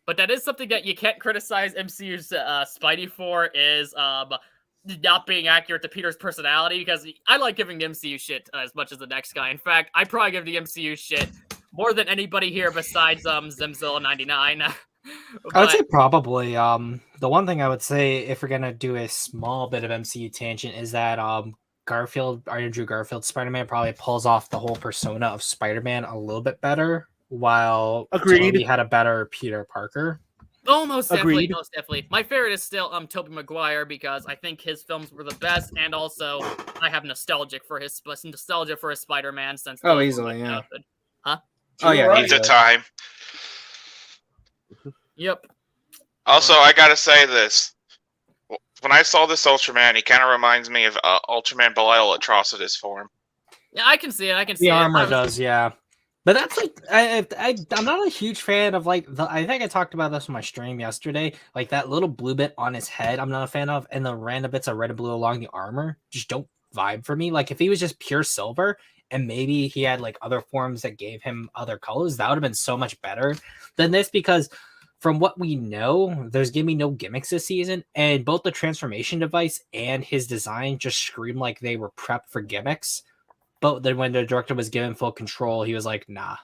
But that is something that you can't criticize MCU's Spidey for, is not being accurate to Peter's personality, because I like giving the MCU shit as much as the next guy. In fact, I probably give the MCU shit more than anybody here besides Zimzilla99. I would say probably. The one thing I would say, if we're gonna do a small bit of MCU tangent, is that Andrew Garfield's Spider-Man probably pulls off the whole persona of Spider-Man a little bit better, while Agreed. Tobey had a better Peter Parker. Oh, most definitely, Agreed. most definitely. My favorite is still Tobey Maguire, because I think his films were the best, and also I have nostalgia for his Spider-Man since. Oh, those were easily, my yeah. childhood. Huh? Oh yeah, Right. Needs a time. Yep. Also, I gotta say this. When I saw this Ultraman, he kind of reminds me of Ultraman Belial Atrocitus form. Yeah, I can see it. I can see the it. armor I'm- does, yeah. But that's like I'm not a huge fan of like I think I talked about this on my stream yesterday. Like that little blue bit on his head, I'm not a fan of, and the random bits of red and blue along the armor just don't vibe for me. Like if he was just pure silver and maybe he had like other forms that gave him other colors, that would have been so much better than this, because from what we know, there's gonna be no gimmicks this season, and both the transformation device and his design just scream like they were prepped for gimmicks. But then when the director was given full control, he was like, nah.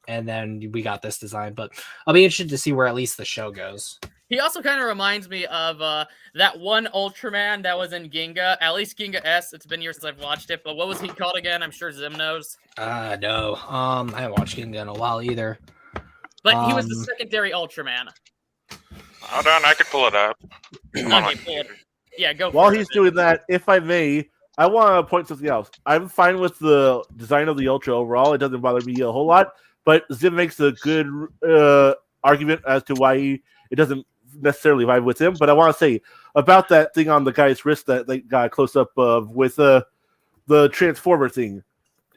And then we got this design. But I'll be interested to see where at least the show goes. He also kind of reminds me of that one Ultraman that was in Ginga, at least Ginga S. It's been years since I've watched it, but what was he called again? I'm sure Zim knows. No. I haven't watched Ginga in a while either. But he was the secondary Ultraman. Hold on, I could pull it up. Okay, pull it. Yeah, go for While it. he's doing that, if I may, I want to point something else. I'm fine with the design of the Ultra overall. It doesn't bother me a whole lot, but Zim makes a good argument as to why it doesn't necessarily vibe with him. But I want to say about that thing on the guy's wrist that they got a close up of with the Transformer thing.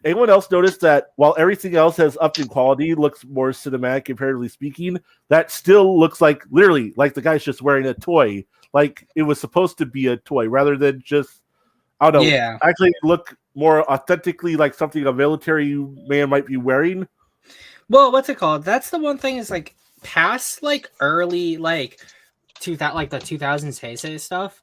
Anyone else notice that while everything else has upped in quality, looks more cinematic comparatively speaking, that still looks like literally like the guy's just wearing a toy, like it was supposed to be a toy rather than just, I don't know, actually look more authentically like something a military man might be wearing. Well, what's it called? That's the one thing is like past like early like the 2000s Heisei stuff.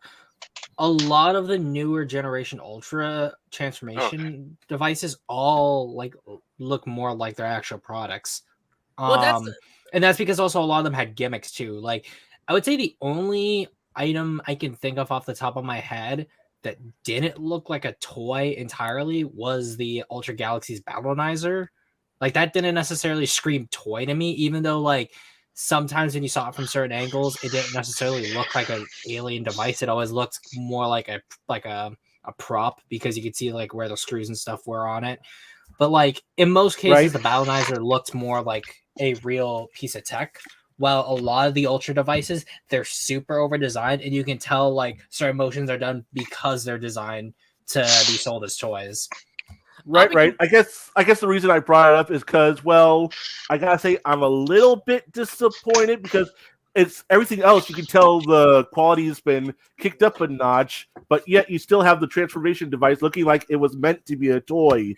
A lot of the newer generation Ultra transformation devices all like look more like their actual products. Well, And that's because also a lot of them had gimmicks too. Like I would say the only item I can think of off the top of my head that didn't look like a toy entirely was the Ultra Galaxy's Battlenizer. Like that didn't necessarily scream toy to me, even though like sometimes when you saw it from certain angles, it didn't necessarily look like an alien device. It always looked more like a prop because you could see like where the screws and stuff were on it. But like in most cases, the Battlenizer looked more like a real piece of tech. While a lot of the Ultra devices, they're super over designed, and you can tell like certain motions are done because they're designed to be sold as toys. Right. I guess the reason I brought it up is because, well, I gotta say I'm a little bit disappointed because it's everything else. You can tell the quality has been kicked up a notch, but yet you still have the transformation device looking like it was meant to be a toy.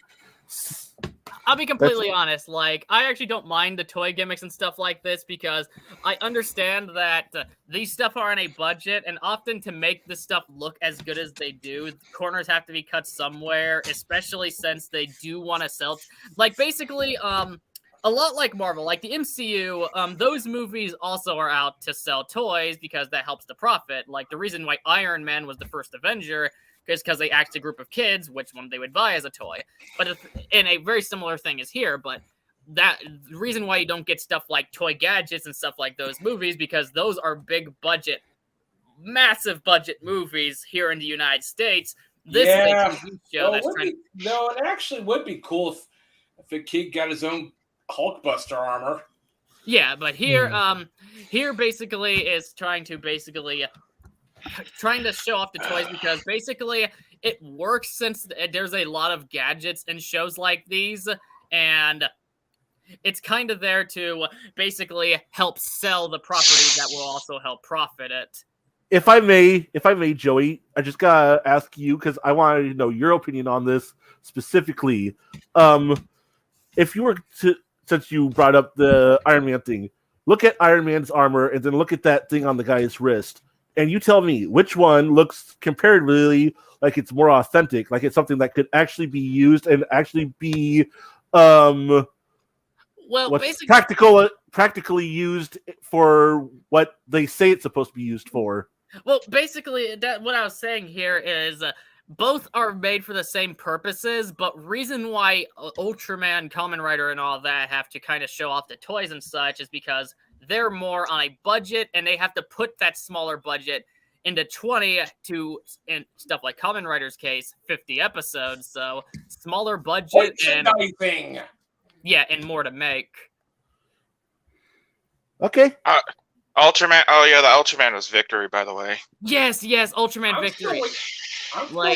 I'll be completely honest. Like, I actually don't mind the toy gimmicks and stuff like this because I understand that these stuff are on a budget, and often to make this stuff look as good as they do, corners have to be cut somewhere, especially since they do want to sell. Like, basically, a lot like Marvel, like the MCU, those movies also are out to sell toys because that helps the profit. Like, the reason why Iron Man was the first Avenger is because they asked a group of kids which one they would buy as a toy. But and a very similar thing is here, but that the reason why you don't get stuff like toy gadgets and stuff like those movies, because those are big budget, massive budget movies here in the United States. This is a TV show it actually would be cool if a kid got his own Hulkbuster armor. Yeah, but here, here basically is trying to show off the toys because basically it works since there's a lot of gadgets in shows like these, and it's kind of there to basically help sell the property that will also help profit it. If I may, Joey, I just gotta ask you because I wanted to know your opinion on this specifically. If you were to, since you brought up the Iron Man thing, look at Iron Man's armor and then look at that thing on the guy's wrist. And you tell me which one looks comparatively like it's more authentic, like it's something that could actually be used and actually be practically used for what they say it's supposed to be used for. Well, basically, what I was saying here is both are made for the same purposes, but reason why Ultraman, Kamen Rider, and all that have to kind of show off the toys and such is because they're more on a budget, and they have to put that smaller budget into 20 to, in stuff like Kamen Rider's case, 50 episodes. So smaller budget and more to make. Okay. Ultraman. Oh yeah, the Ultraman was Victory, by the way. Yes, Ultraman Victory. Okay.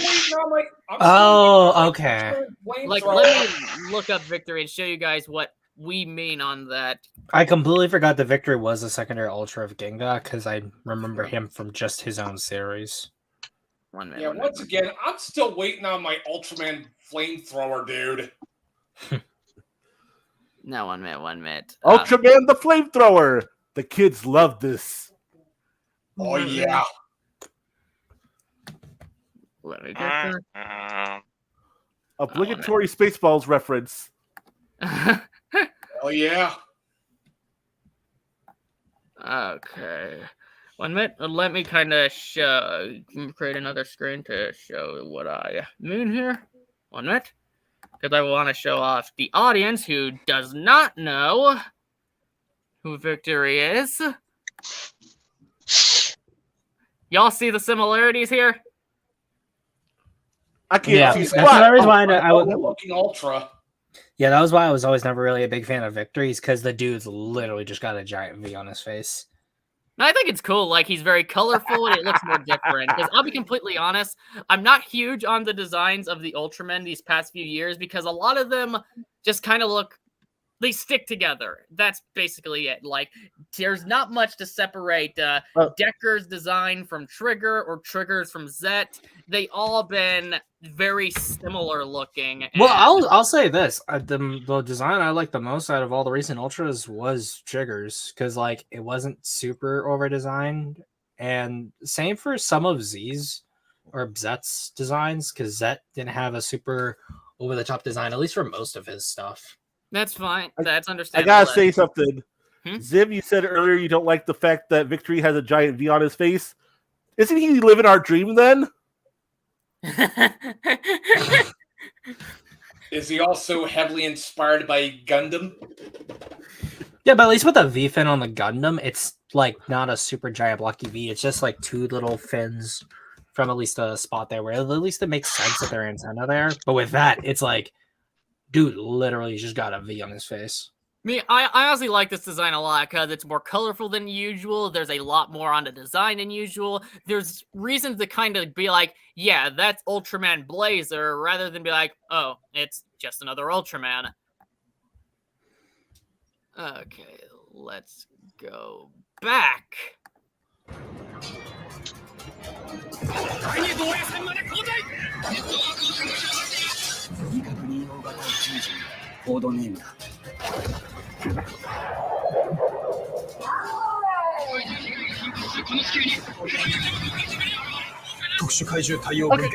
Like, let me look up Victory and show you guys what we mean on that. I completely forgot the Victory was a secondary Ultra of Ginga because I remember him from just his own series. Once again, I'm still waiting on my Ultraman flamethrower, dude. No, 1 minute. Ultraman the flamethrower. The kids love this. Oh yeah. Let me get there. Obligatory Spaceballs reference. Oh yeah. Okay. 1 minute. Let me kind of create another screen to show what I mean here. 1 minute. Because I want to show off the audience who does not know who Victory is. Y'all see the similarities here? I can't see squat. That's the reason I was looking Ultra. Yeah, that was why I was always never really a big fan of Victories, because the dude's literally just got a giant V on his face. No, I think it's cool. Like, he's very colorful and it looks more different. Because I'll be completely honest, I'm not huge on the designs of the Ultramen these past few years because a lot of them just kind of look they stick together. That's basically it. Like, there's not much to separate Decker's design from Trigger or Trigger's from Zet. They all been very similar looking. Well, I'll say this: the design I like the most out of all the recent Ultras was Trigger's, because like it wasn't super over designed, and same for some of Z's or Zet's designs, because Zet didn't have a super over the top design, at least for most of his stuff. That's fine. That's I understandable. gotta say something. Hmm? Zim, you said earlier you don't like the fact that Victory has a giant V on his face. Isn't he living our dream then? Is he also heavily inspired by Gundam? Yeah, but at least with the V fin on the Gundam, it's like not a super giant blocky V. It's just like two little fins from at least a spot there where at least it makes sense that they're antenna there. But with that, it's like, dude, literally just got a V on his face. I honestly like this design a lot because it's more colorful than usual. There's a lot more on the design than usual. There's reasons to kind of be like, yeah, that's Ultraman Blazer, rather than be like, oh, it's just another Ultraman. Okay, let's go back. Okay,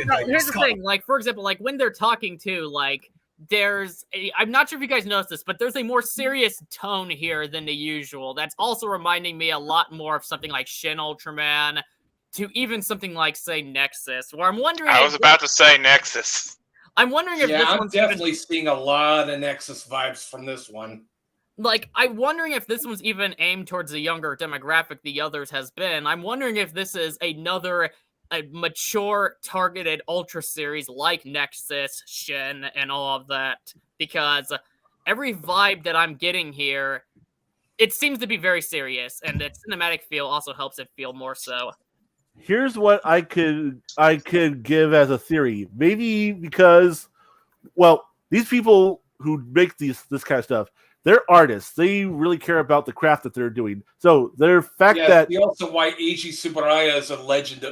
now, here's the thing. Like, for example, like when they're talking too, like I'm not sure if you guys noticed this, but there's a more serious tone here than the usual. That's also reminding me a lot more of something like Shin Ultraman, to even something like, say, Nexus, where I'm wondering. I was about to say Nexus. I'm wondering if this I'm one's definitely seeing a lot of Nexus vibes from this one. Like, I'm wondering if this one's even aimed towards a younger demographic the others has been. I'm wondering if this is another mature, targeted Ultra series like Nexus, Shin, and all of that. Because every vibe that I'm getting here, it seems to be very serious, and the cinematic feel also helps it feel more so. Here's what I could give as a theory. Maybe because, well, these people who make this kind of stuff, they're artists. They really care about the craft that they're doing. So their fact that also why Eiji Tsuburaya is a legend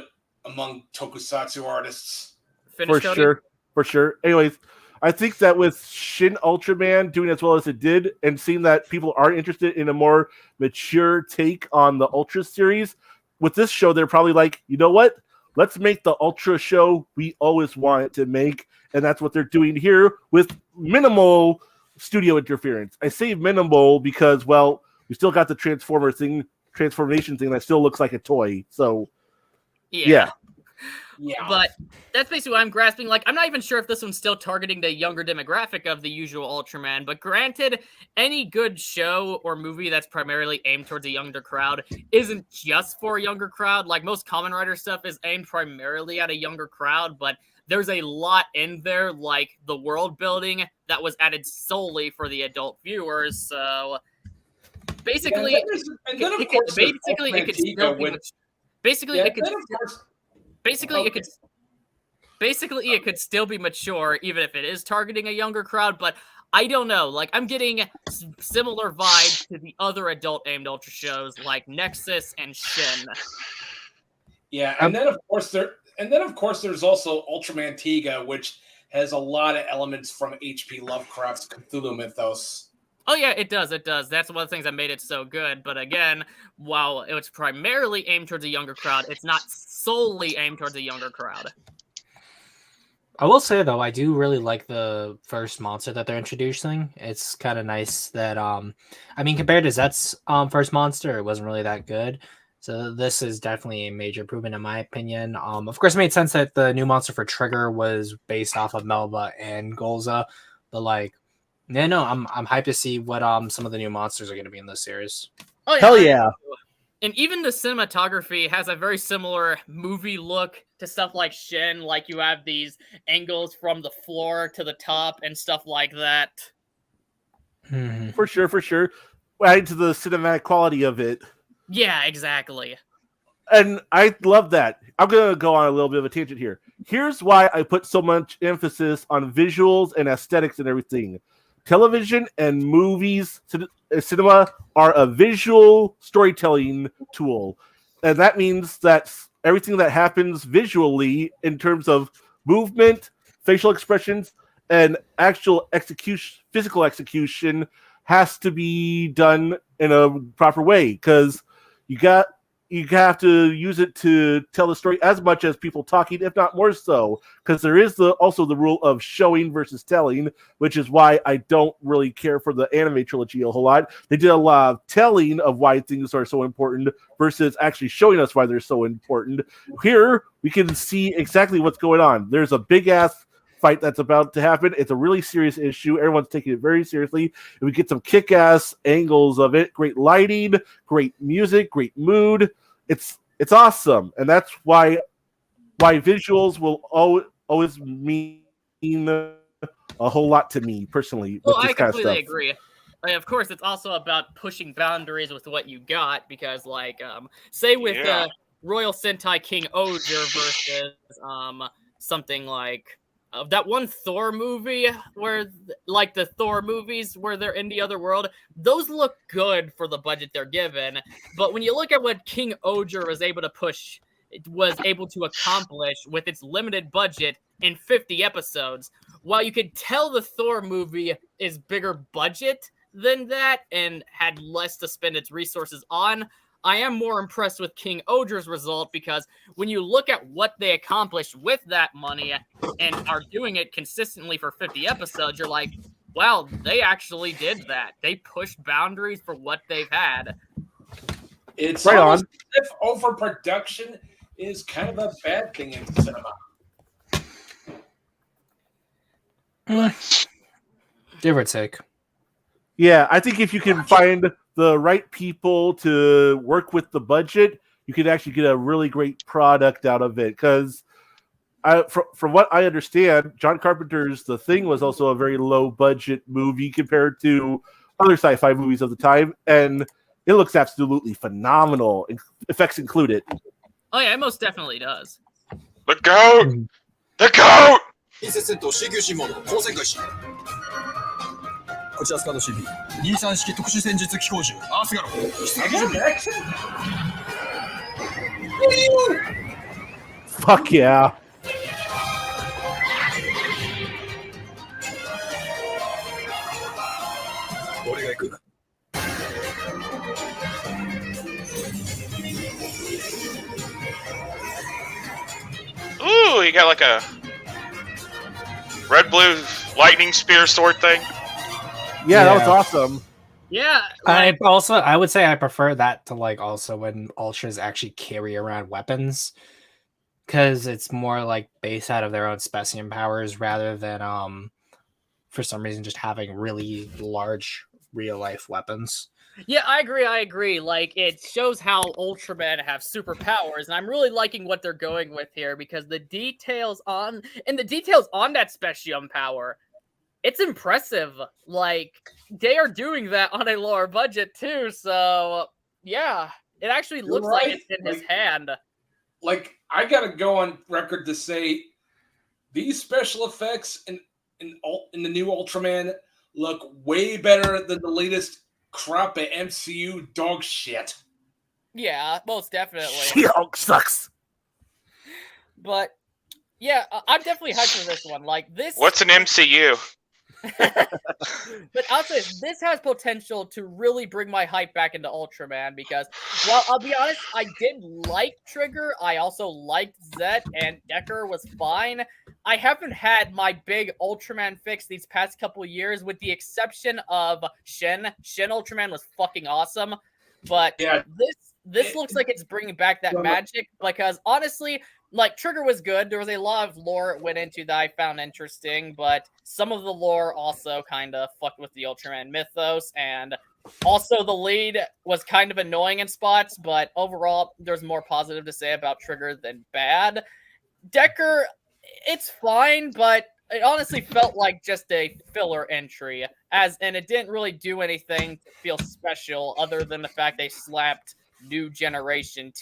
among tokusatsu artists. For sure. Anyways, I think that with Shin Ultraman doing as well as it did, and seeing that people are interested in a more mature take on the Ultra series, with this show, they're probably like, you know what? Let's make the Ultra show we always wanted to make, and that's what they're doing here with minimal studio interference. I say minimal because, well, we still got the transformation thing that still looks like a toy. So, yeah. But that's basically what I'm grasping. Like, I'm not even sure if this one's still targeting the younger demographic of the usual Ultraman, but granted, any good show or movie that's primarily aimed towards a younger crowd isn't just for a younger crowd. Like, most Kamen Rider stuff is aimed primarily at a younger crowd, but there's a lot in there, like the world building, that was added solely for the adult viewers. So, basically, it could still be mature, even if it is targeting a younger crowd. But I don't know. Like, I'm getting similar vibes to the other adult-aimed Ultra shows like Nexus and Shin. Yeah, and then of course there's also Ultraman Tiga, which has a lot of elements from H.P. Lovecraft's Cthulhu mythos. Oh yeah, it does. That's one of the things that made it so good. But again, while it was primarily aimed towards a younger crowd, it's not solely aimed towards a younger crowd. I will say though, I do really like the first monster that they're introducing. It's kind of nice that I mean, compared to Zet's first monster, it wasn't really that good. So this is definitely a major improvement in my opinion. Of course, it made sense that the new monster for Trigger was based off of Melba and Golza, but like, no, I'm hyped to see what some of the new monsters are going to be in this series. Oh yeah, hell yeah! And even the cinematography has a very similar movie look to stuff like Shin. Like, you have these angles from the floor to the top and stuff like that. For sure. Adding to the cinematic quality of it. Yeah, exactly. And I love that. I'm going to go on a little bit of a tangent here. Here's why I put so much emphasis on visuals and aesthetics and everything. television and movies, cinema are a visual storytelling tool. And that means that everything that happens visually in terms of movement, facial expressions, and actual execution, physical execution, has to be done in a proper way, because you have to use it to tell the story as much as people talking, if not more so, because there is also the rule of showing versus telling, which is why I don't really care for the anime trilogy a whole lot. They did a lot of telling of why things are so important versus actually showing us why they're so important. Here, we can see exactly what's going on. There's a big-ass fight that's about to happen. It's a really serious issue. Everyone's taking it very seriously. And we get some kick-ass angles of it. Great lighting, great music, great mood. It's awesome. And that's why visuals will always mean a whole lot to me personally. Well, with this I kind of completely stuff. agree. Of course, it's also about pushing boundaries with what you got, because, like, say with Royal Sentai King Oger versus something like that one Thor movie where, like, the Thor movies where they're in the other world, those look good for the budget they're given. But when you look at what King Oger was able to accomplish with its limited budget in 50 episodes, while you could tell the Thor movie is bigger budget than that and had less to spend its resources on, I am more impressed with King Oger's result, because when you look at what they accomplished with that money and are doing it consistently for 50 episodes, you're like, wow, they actually did that. They pushed boundaries for what they've had. It's right almost on. as if overproduction is kind of a bad thing in cinema. Give or take. Yeah, I think if you can find the right people to work with the budget, you can actually get a really great product out of it. Because from what I understand, John Carpenter's The Thing was also a very low budget movie compared to other sci-fi movies of the time, and it looks absolutely phenomenal, effects included. Oh yeah, it most definitely does. The goat! The goat! 近接戦闘 C 級新モード交戦開始こちらスカード CP23 式特殊戦術機構銃アースガロ Fuck yeah. Ooh, you got like a red blue lightning spear sword thing. Yeah, that was awesome. Yeah, I would say I prefer that to, like, also when Ultras actually carry around weapons, because it's more like based out of their own specimen powers rather than for some reason just having really large real life weapons. Yeah, I agree. Like, it shows how Ultraman have superpowers, and I'm really liking what they're going with here, because the details on that specium power, it's impressive. Like, they are doing that on a lower budget too, so yeah, it actually looks like it's in his hand. Like, I gotta go on record to say these special effects in the new Ultraman look way better than the latest crop of MCU dog shit. Yeah, most definitely. She-Hulk sucks. But yeah, I'm definitely hyped for this one. Like, this. What's an MCU? But I'll say this has potential to really bring my hype back into Ultraman, because, well, I'll be honest, I did like Trigger. I also liked Zet, and Decker was fine. I haven't had my big Ultraman fix these past couple years, with the exception of Shin. Shin Ultraman was fucking awesome, but Yeah. this looks like it's bringing back that magic, because honestly, like, Trigger was good. There was a lot of lore it went into that I found interesting, but some of the lore also kind of fucked with the Ultraman mythos, and also the lead was kind of annoying in spots, but overall, there's more positive to say about Trigger than bad. Decker, it's fine, but it honestly felt like just a filler entry, and it didn't really do anything to feel special other than the fact they slapped New Generation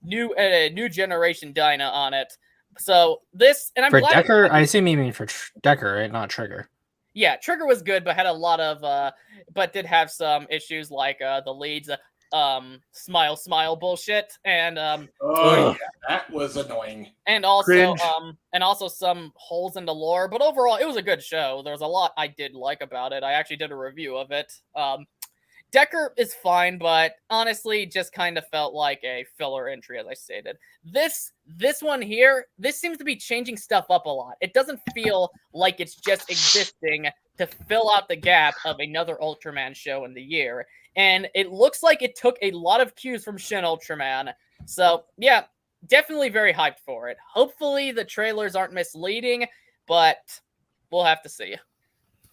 New Generation Dyna on it. So this, and I'm for glad Decker, I assume you mean for Decker, right? Not Trigger. Yeah, Trigger was good, but had a lot of but did have some issues like the leads smile bullshit and Oh yeah, that was annoying. and also Cringe. and also some holes in the lore, but overall it was a good show. There was a lot I did like about it. I actually did a review of it. Decker is fine, but honestly just kind of felt like a filler entry, as I stated. This one here, this seems to be changing stuff up a lot. It doesn't feel like it's just existing to fill out the gap of another Ultraman show in the year. And it looks like it took a lot of cues from Shin Ultraman. So, yeah, definitely very hyped for it. Hopefully the trailers aren't misleading, but we'll have to see.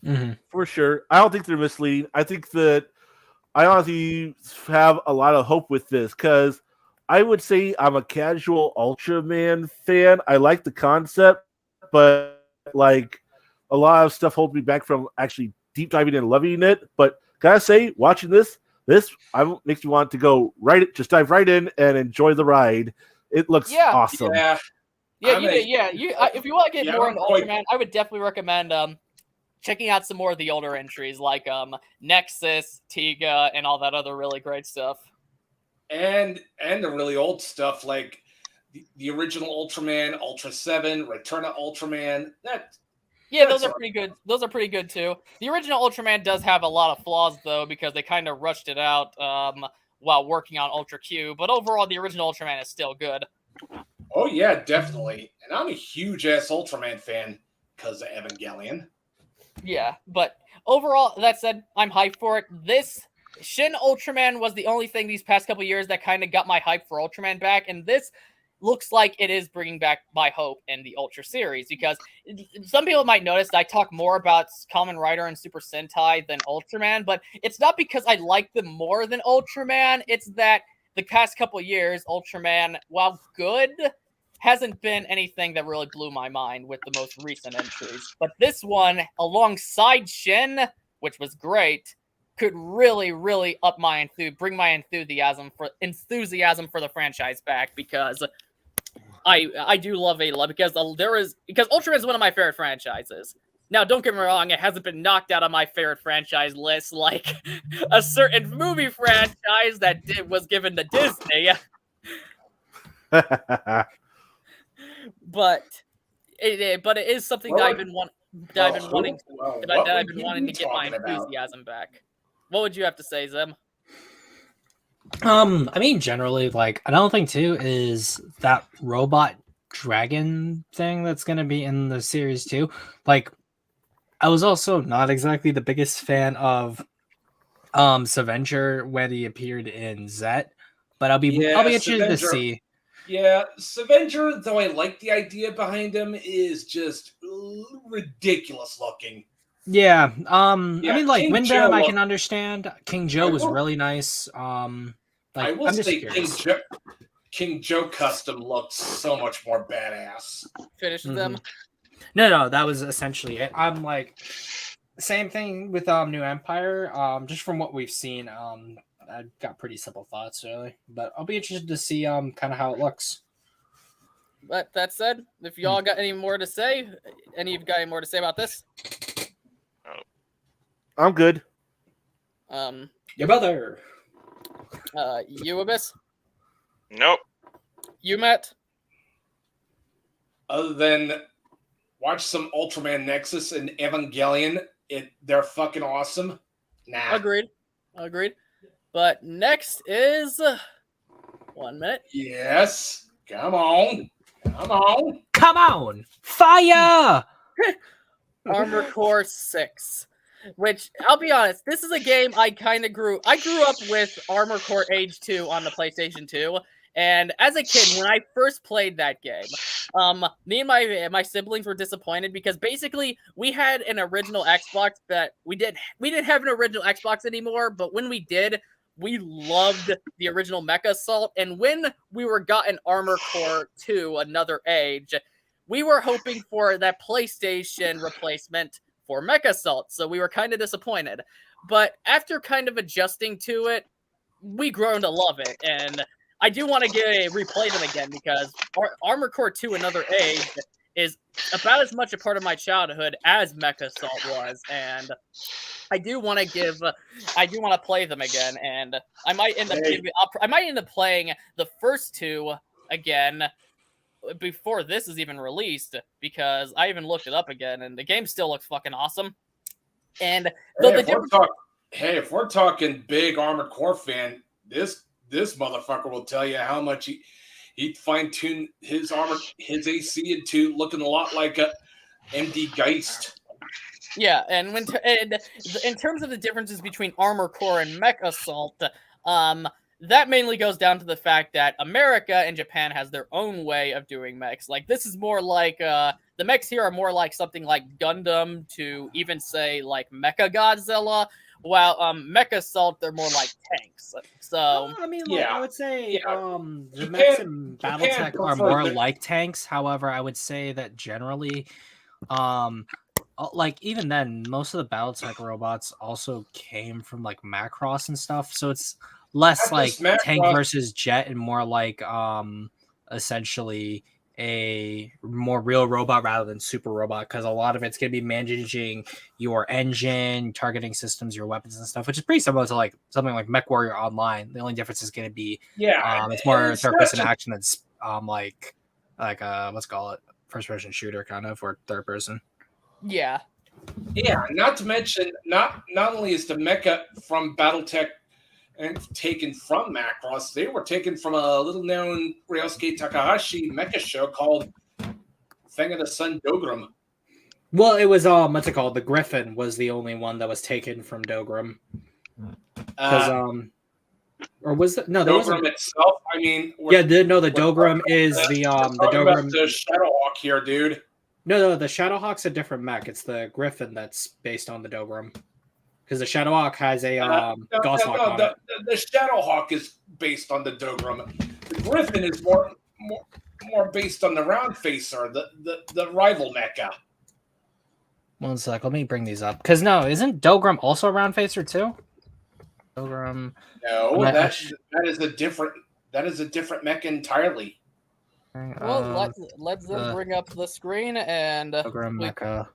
Mm-hmm. For sure. I don't think they're misleading. I think that I honestly have a lot of hope with this because I would say I'm a casual Ultraman fan. I like the concept, but like a lot of stuff holds me back from actually deep diving and loving it. But gotta say, watching this makes me want to go just dive right in and enjoy the ride. It looks awesome. Yeah. If you want to get more into quite- Ultraman, I would definitely recommend checking out some more of the older entries like Nexus, Tiga, and all that other really great stuff. And the really old stuff like the original Ultraman, Ultra 7, Return of Ultraman. Those are pretty good. Those are pretty good too. The original Ultraman does have a lot of flaws though because they kind of rushed it out while working on Ultra Q. But overall, the original Ultraman is still good. Oh yeah, definitely. And I'm a huge ass Ultraman fan because of Evangelion. Yeah, but overall, that said, I'm hyped for it. This Shin Ultraman was the only thing these past couple years that kind of got my hype for Ultraman back, and this looks like it is bringing back my hope in the Ultra series, because some people might notice that I talk more about Kamen Rider and Super Sentai than Ultraman, but it's not because I like them more than Ultraman, it's that the past couple years, Ultraman, while good, hasn't been anything that really blew my mind with the most recent entries. But this one, alongside Shin, which was great, could really, really up my bring my enthusiasm for the franchise back, because I do love Ayla because Ultraman is one of my favorite franchises. Now, don't get me wrong, it hasn't been knocked out of my favorite franchise list like a certain movie franchise that was given to Disney. But it is something that I've been wanting to get my enthusiasm back. What would you have to say, Zim? I mean, generally, like, another thing too is that robot dragon thing that's gonna be in the series too. Like, I was also not exactly the biggest fan of Savenger when he appeared in Zet, but I'll be interested to see. Yeah, Savenger, though I like the idea behind him, is just ridiculous looking. Yeah, I mean, like, King Windham, Joe I can understand. King Joe was really nice. I Like, will I'm just say curious. King Joe custom looks so much more badass. Finish them. No, that was essentially it. I'm like, same thing with New Empire. Just from what we've seen, I got pretty simple thoughts really, but I'll be interested to see kind of how it looks. But that said, if y'all got any more to say, about this? I'm good. Your brother. You, Abyss? Nope. You, Matt? Other than watch some Ultraman Nexus and Evangelion, they're fucking awesome. Nah. Agreed. But next is 1 minute. Yes. Come on. Fire! Armor Core 6. Which, I'll be honest, this is a game I grew up with Armor Core Age 2 on the PlayStation 2. And as a kid, when I first played that game, me and my siblings were disappointed because basically we had an original Xbox that we didn't have an original Xbox anymore, but when we did, we loved the original Mecha Assault. And when we gotten Armor Core 2, Another Age, we were hoping for that PlayStation replacement for Mecha Assault, so we were kind of disappointed. But after kind of adjusting to it, we grown to love it, and I do want to replay them again because Armor Core 2 Another Age is about as much a part of my childhood as Mecha Assault was, and I do want to play them again, and I might end up playing the first two again before this is even released, because I even looked it up again, and the game still looks fucking awesome. And if we're talking big Armored Core fan, this motherfucker will tell you how much he fine-tuned his AC into looking a lot like a MD Geist. Yeah, and in terms of the differences between Armor Core and Mech Assault, that mainly goes down to the fact that America and Japan has their own way of doing mechs. Like, this is more like, the mechs here are more like something like Gundam to even say, like, Mecha Godzilla, while Mech Assault, they're more like tanks. So, I mean, yeah. I would say the Japan- mechs in BattleTech are prefers more the- like tanks. However, I would say that generally, like even then, most of the BattleTech robots also came from like Macross and stuff. So it's less Not like just Macross. tank versus jet and more like essentially a more real robot rather than super robot, because a lot of it's going to be managing your engine, targeting systems, your weapons and stuff, which is pretty similar to like something like MechWarrior Online. The only difference is going to be it's more third person action that's like let's call it first person shooter kind of, or third person. yeah. Yeah, not to mention, not only is the mecha from BattleTech and taken from Macross, they were taken from a little-known Ryosuke Takahashi mecha show called Fang of the Sun Dogram. Well, it was what's it called? The Griffin was the only one that was taken from Dogram. Or was it no? There wasn't. Dogram itself. I mean, The Dogram is the Dogram. The Shadowhawk here, dude. No, the Shadowhawk's a different mech. It's the Griffin that's based on the Dogram. Because the Shadowhawk has a Goshawk on it. The Shadowhawk is based on the Dogram. The Griffin is more based on the Round Facer, the rival mecha. One sec, let me bring these up. Because no, isn't Dogram also a Round Facer too? Dogram. No, that is a different mecha entirely. Well, let's then bring up the screen and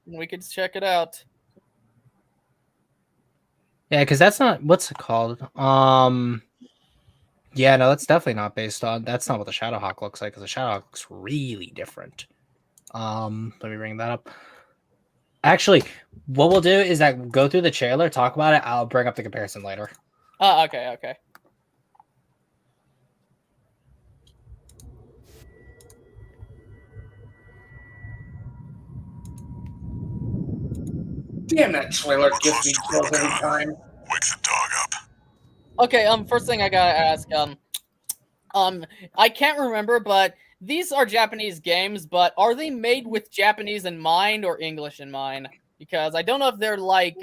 we can check it out. Yeah, because that's not what's it called. Yeah, no, that's definitely not based on. That's not what the Shadowhawk looks like. Because the Shadowhawk looks really different. Let me bring that up. Actually, what we'll do is that go through the trailer, talk about it. I'll bring up the comparison later. Oh, okay. Damn, that trailer gives me chills every time. Wake the dog up. Okay, first thing I gotta ask, I can't remember, but these are Japanese games, but are they made with Japanese in mind or English in mind? Because I don't know if they're like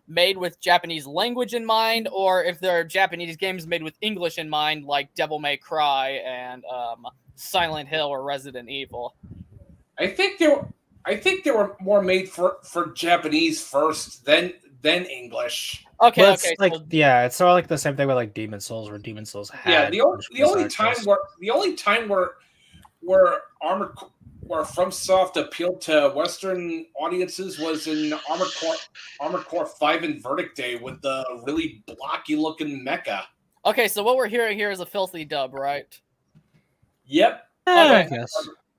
made with Japanese language in mind, or if they're Japanese games made with English in mind, like Devil May Cry and Silent Hill or Resident Evil. I think they were more made for Japanese first, then English. Okay, Well, okay. it's sort of like the same thing with like Demon Souls, where Demon Souls had. Yeah, the only time where FromSoft appealed to Western audiences was in Armored Core 5 and Verdict Day with the really blocky looking mecha. Okay, so what we're hearing here is a filthy dub, right? Yep. I guess.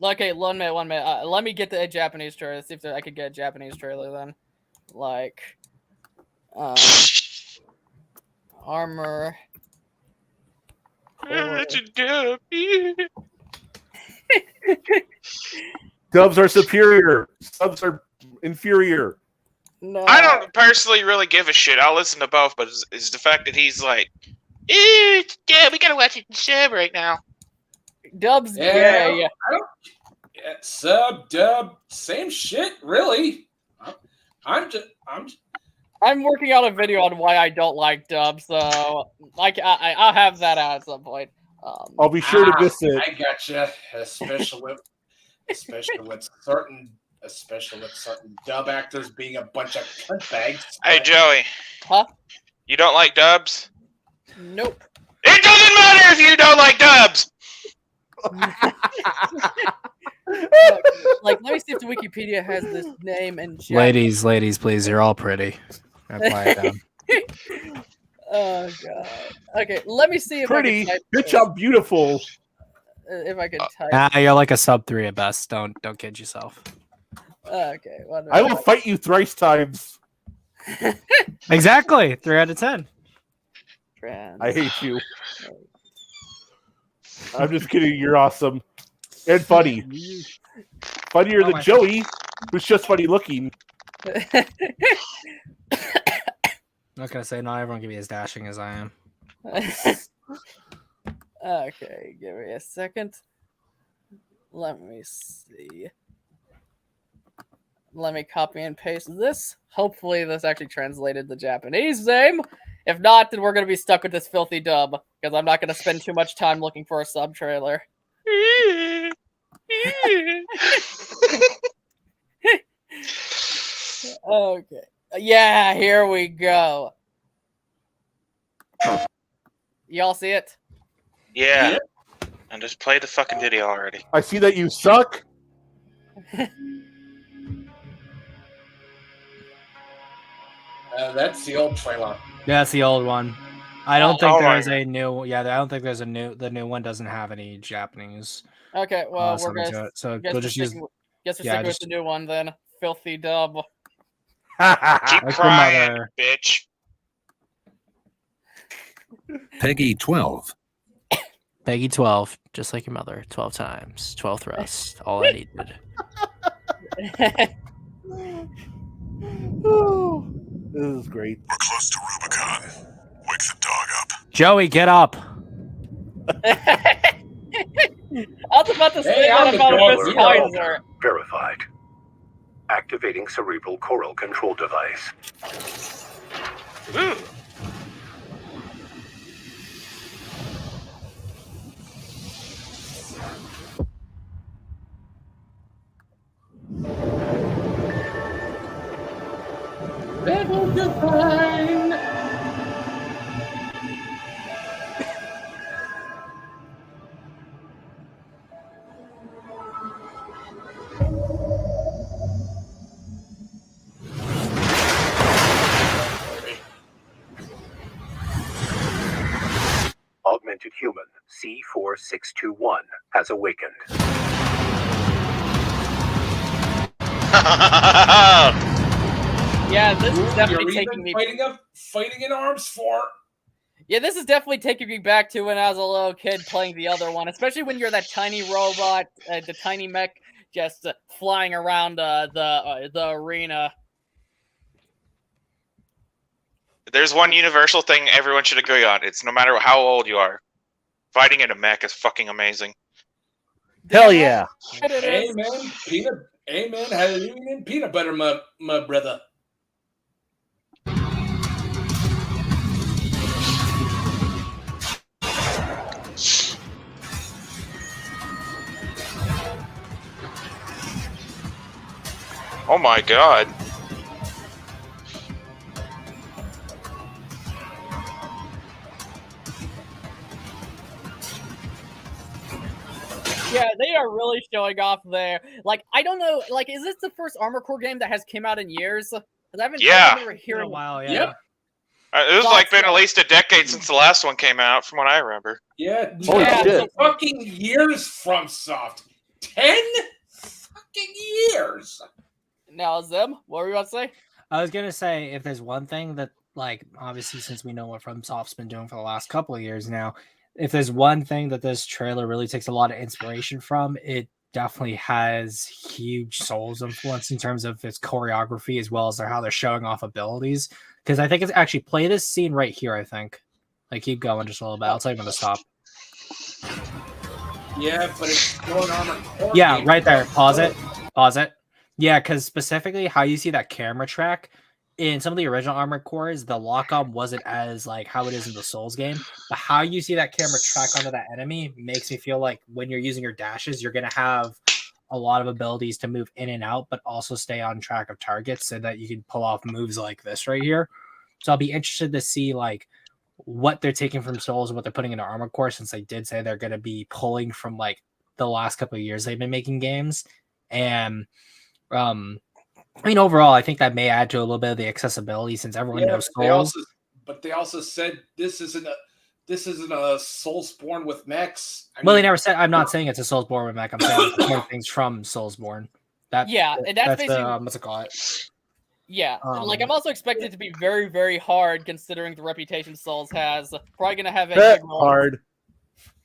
Okay, one minute. Let me get the Japanese trailer. See if I could get a Japanese trailer then. Like, Armor. That's a dub. Dubs are superior. Subs are inferior. No. I don't personally really give a shit. I'll listen to both, but it's the fact that he's like, yeah, we gotta watch it in sub right now. Dub's Yeah, gay. Sub, dub, same shit, really. I'm working out a video on why I don't like dubs, so I'll have that out at some point. I'll be sure to miss it. I gotcha, especially with certain dub actors being a bunch of cuntbags. Hey, Joey. Huh? You don't like dubs? Nope. It doesn't matter if you don't like dubs! Like, let me see if the Wikipedia has this name and Ladies, please, you're all pretty. Now quiet down. Oh god. Okay, let me see if Pretty, I can type bitch, this. I'm beautiful. If I can type. You're like a sub 3 at best. Don't kid yourself. Okay, whatever. I will fight you thrice times. Exactly, 3 out of 10. I hate you. I'm just kidding. You're awesome and funny. Funnier than Joey, who's just funny looking. I'm not gonna say not everyone can be as dashing as I am. Okay, give me a second. Let me see. Let me copy and paste this. Hopefully this actually translated the Japanese name. If not, then we're going to be stuck with this filthy dub, because I'm not going to spend too much time looking for a sub trailer. Okay. Yeah, here we go. Y'all see it? Yeah. And just play the fucking video already. I see that you suck. That's the old trailer. Yeah, it's the old one. I don't think all there's right. a new. Yeah, I don't think there's a new. The new one doesn't have any Japanese. Okay, well, we're something going to it. So guess we'll we're just use. sticking, guess we're yeah, sticking just- with the new one then. Filthy dub. Keep Like your crying, mother. bitch. Peggy 12. Peggy 12, just like your mother, 12 times, 12 thrusts. All I needed. This is great. We're close to Rubicon. Wake the dog up. Joey, get up. I was about to say Hey, that I'm the about dog Miss hero. Kaiser. Verified. Activating cerebral coral control device. Ooh. Level divine. Augmented human C4621 has awakened. Yeah, this is You're definitely taking even me. fighting in arms for. Yeah, this is definitely taking me back to when I was a little kid playing the other one, especially when you're that tiny robot, the tiny mech, just flying around the arena. There's one universal thing everyone should agree on. It's no matter how old you are, fighting in a mech is fucking amazing. Hell yeah. Amen. Amen. Hallelujah. Peanut butter, my brother. Oh my god. Yeah, they are really showing off there. Like, I don't know, like, is this the first Armored Core game that has came out in years? 'Cause I haven't Yeah. remember hearing. a while, yeah. Yep. It was like been at least a decade since the last one came out, from what I remember. Yeah. Holy 10 shit. fucking years from Soft. 10 fucking years. Now, Zim, what were you about to say? I was gonna say, if there's one thing that, like, obviously, since we know what FromSoft's been doing for the last couple of years now, if there's one thing that this trailer really takes a lot of inspiration from, it definitely has huge Souls influence in terms of its choreography as well as how they're showing off abilities. Because I think it's actually play this scene right here. I think, like, keep going just a little bit. I'll tell you when to stop. Yeah, but it's going on. Yeah, right there. Pause it. Pause it. Yeah, because specifically how you see that camera track in some of the original Armored Cores, the lock-on wasn't as like how it is in the Souls game. But how you see that camera track onto that enemy makes me feel like when you're using your dashes, you're gonna have a lot of abilities to move in and out, but also stay on track of targets so that you can pull off moves like this right here. So I'll be interested to see like what they're taking from Souls and what they're putting into Armored Core, since they did say they're gonna be pulling from like the last couple of years they've been making games, and I mean overall I think that may add to a little bit of the accessibility since everyone knows Souls. They also said this isn't a Soulsborne with mechs. They never said. I'm not saying it's a Soulsborne with mech. I'm saying it's more things from Soulsborne. And that's basically what's it called? Yeah, like I'm also expecting it to be very, very hard considering the reputation Souls has. Probably gonna have a hard.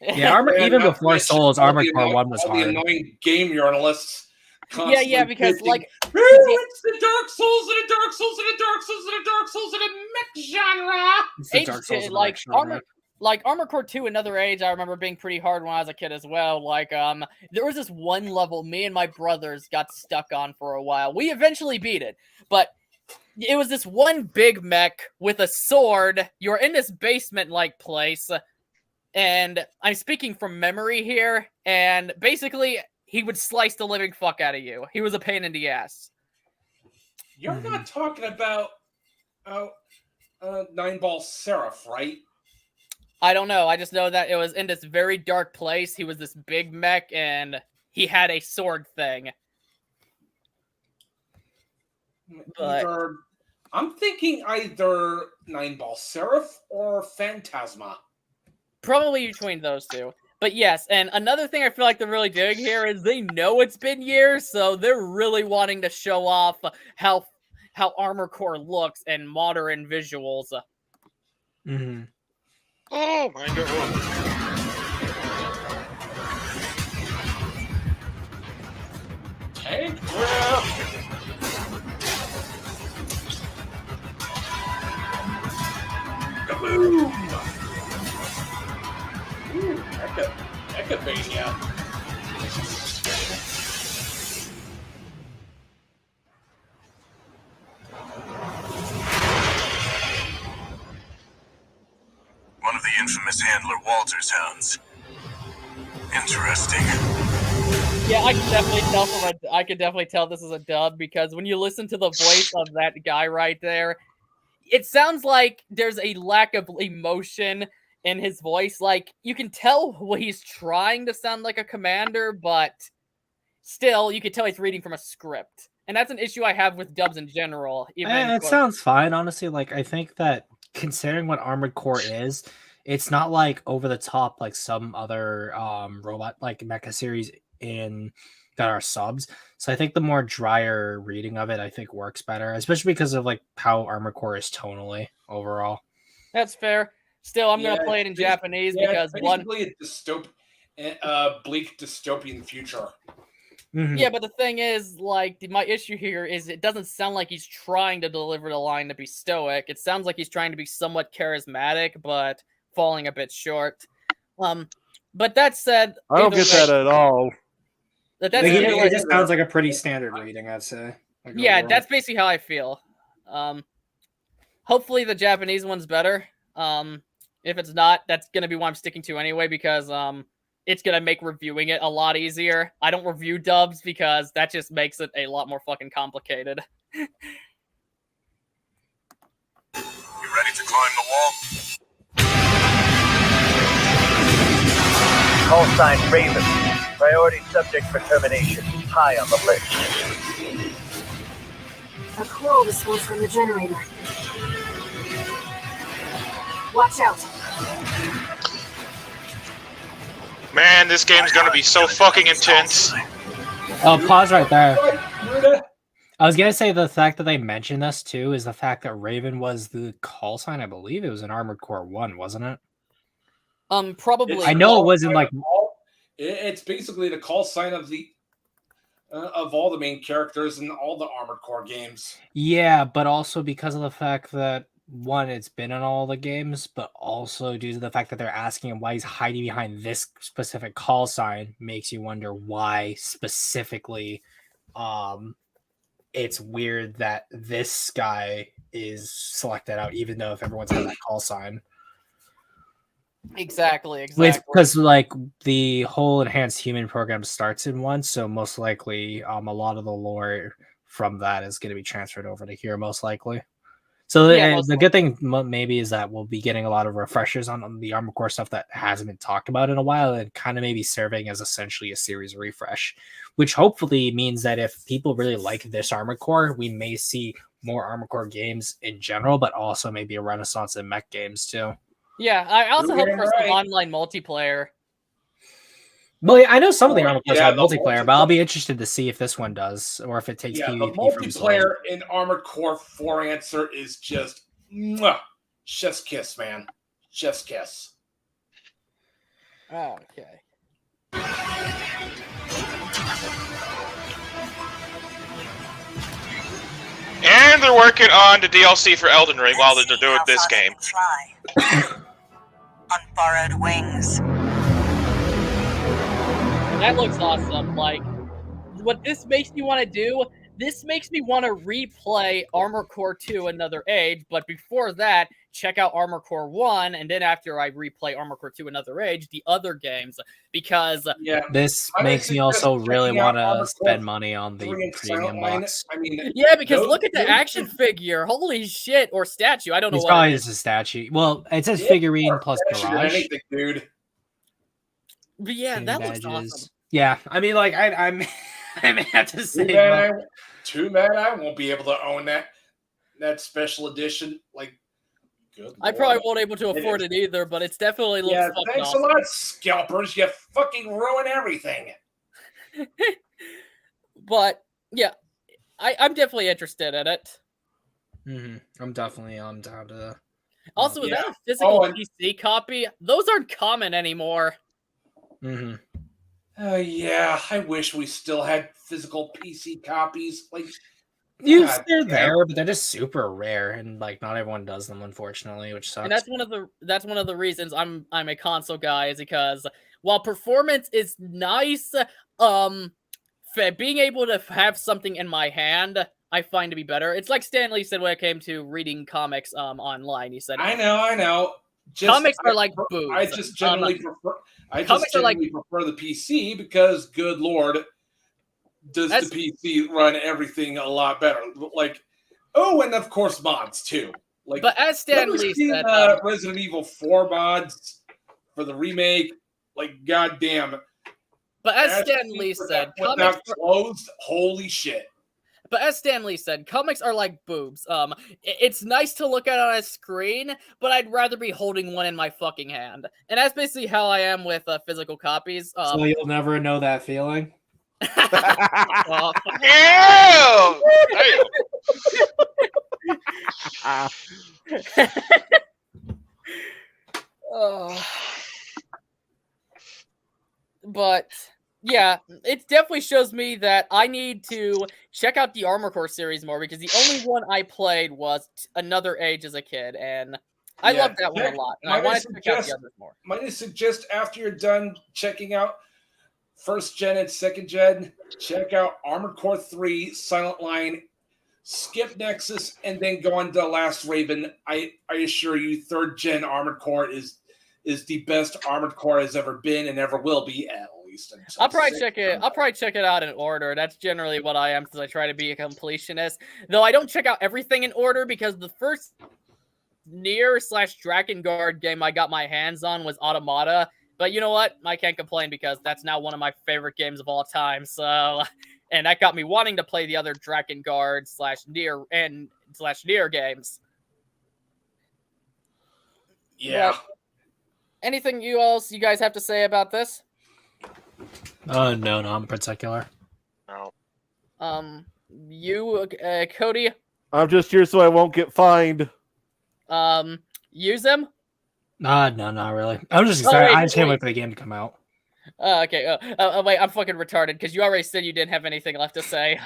Yeah, even before Souls, Armored Core 1 was hard. The annoying game journalists. Yeah, because like it's the Dark Souls and a Dark Souls and a Dark Souls and a Dark Souls and a mech genre. It's the Dark Souls and a mech genre. Armored Core 2 Another Age, I remember being pretty hard when I was a kid as well. Like, there was this one level me and my brothers got stuck on for a while. We eventually beat it, but it was this one big mech with a sword. You're in this basement-like place, and I'm speaking from memory here, and basically, he would slice the living fuck out of you. He was a pain in the ass. You're not talking about Nine Ball Seraph, right? I don't know. I just know that it was in this very dark place. He was this big mech, and he had a sword thing. But I'm thinking either Nine Ball Seraph or Phantasma. Probably between those two. But yes, and another thing I feel like they're really doing here is they know it's been years, so they're really wanting to show off how Armored Core looks and modern visuals. Mm-hmm. Oh my god. Tank Kaboom! Ooh, Echavania. One of the infamous handler Walter's hounds. Interesting. Yeah, I can definitely tell this is a dub because when you listen to the voice of that guy right there, it sounds like there's a lack of emotion in his voice. Like, you can tell what he's trying to sound like a commander, but still, you can tell he's reading from a script. And that's an issue I have with dubs in general. It sounds fine, honestly. Like, I think that considering what Armored Core is, it's not like over the top like some other robot like mecha series that are subs. So I think the more drier reading of it, I think works better, especially because of like how Armored Core is tonally overall. That's fair. Still, I'm gonna play it in Japanese because basically a bleak dystopian future. Mm-hmm. Yeah, but the thing is, like, my issue here is it doesn't sound like he's trying to deliver the line to be stoic. It sounds like he's trying to be somewhat charismatic, but falling a bit short. But that said, I don't get that at all. It just sounds like a pretty standard reading, I'd say. Like, yeah, overall. that's basically how I feel. Hopefully the Japanese one's better. If it's not, that's gonna be what I'm sticking to anyway, because it's gonna make reviewing it a lot easier. I don't review dubs because that just makes it a lot more fucking complicated. You ready to climb the wall? Call sign Raven. Priority subject for termination. High on the list. A coral response from the generator. Watch out. Man, this game's gonna be so fucking intense. Oh, pause right there. I was gonna say the fact that they mentioned this too is the fact that Raven was the call sign. I believe it was in Armored Core 1, wasn't it? Probably. I know it wasn't like. It's basically the call sign of the of all the main characters in all the Armored Core games. Yeah, but also because of the fact that one, it's been in all the games, but also due to the fact that they're asking him why he's hiding behind this specific call sign, makes you wonder why specifically. It's weird that this guy is selected out, even though if everyone's got that call sign. Exactly. Because like the whole enhanced human program starts in 1, so most likely a lot of the lore from that is going to be transferred over to here, most likely. So Yeah, the good thing maybe is that we'll be getting a lot of refreshers on the Armored Core stuff that hasn't been talked about in a while, and kind of maybe serving as essentially a series refresh, which hopefully means that if people really like this Armored Core, we may see more Armored Core games in general, but also maybe a renaissance in mech games too. Yeah, I also You're hope for some right. online multiplayer. Well, yeah, I know some of the Armored Cores yeah, have the multiplayer, but I'll be interested to see if this one does, or if it takes Yeah, the PvP from some. multiplayer in Armored Core 4 answer is just mwah, chef's kiss, man. Chef's kiss. Okay. And they're working on the DLC for Elden Ring while they're doing this game. On borrowed wings. That looks awesome. Like, what this makes me want to do, this makes me want to replay Armored Core 2 Another Age, but before that, check out Armored Core 1, and then after I replay Armored Core 2 Another Age, the other games, because this makes me also really want to spend money on the premium box. I mean, yeah, because look at the action figure. Holy shit, or statue. I don't know It's what probably it is. just a statue. Well, it says figurine plus garage. Anything, dude. But yeah, King that looks badges. awesome. Yeah, I mean, like I'm I may have to say, Too bad I won't be able to own that special edition. Like, good I probably won't able to afford it either, but it's definitely looks fucking thanks awesome. a lot, scalpers. You fucking ruin everything. But yeah, I'm definitely interested in it. I'm definitely on down to. Also, is that a physical PC copy? Those aren't common anymore. Yeah, I wish we still had physical PC copies. Like, They're there, but they're just super rare, and like not everyone does them, unfortunately, which sucks. And that's one of the reasons I'm a console guy, is because while performance is nice, being able to have something in my hand, I find to be better. It's like Stan Lee said when it came to reading comics online. He said, I know. Comics are like boobs. I just generally prefer. I comics just generally prefer the PC because, good lord, does the PC run everything a lot better? Like, and of course mods too. Like, but as Stan Lee said, Resident Evil 4 mods for the remake, like, goddamn. But as Stan Lee said, comics closed. Holy shit. But as Stan Lee said, comics are like boobs. It's nice to look at on a screen, but I'd rather be holding one in my fucking hand. And that's basically how I am with physical copies. So you'll never know that feeling? But yeah, it definitely shows me that I need to check out the Armored Core series more, because the only one I played was Another Age as a kid, and I loved that one a lot. And I want to check out the others more. Might I suggest, after you're done checking out first gen and second gen, check out Armored Core 3, Silent Line, skip Nexus, and then go on to Last Raven. I assure you, third gen Armored Core is the best Armored Core has ever been and ever will be, at least. I'll probably check it out in order. That's generally what I am, because I try to be a completionist. Though I don't check out everything in order, because the first Nier/Drakengard game I got my hands on was Automata. But you know what? I can't complain, because that's now one of my favorite games of all time. So, and that got me wanting to play the other Drakengard/Nier games. Yeah. But anything else you guys have to say about this? No, not in particular. No. You, Cody? I'm just here so I won't get fined. Use them? No, not really. I'm just excited. I just can't wait for the game to come out. Okay. Wait, I'm fucking retarded, because you already said you didn't have anything left to say.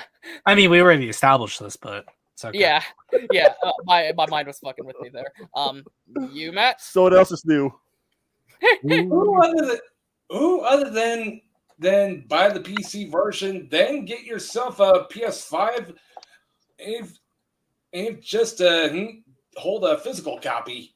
I mean, we already established this, but it's okay. Yeah. My mind was fucking with me there. You, Matt? So what else is new? Who other than buy the PC version, then get yourself a PS5, and just hold a physical copy.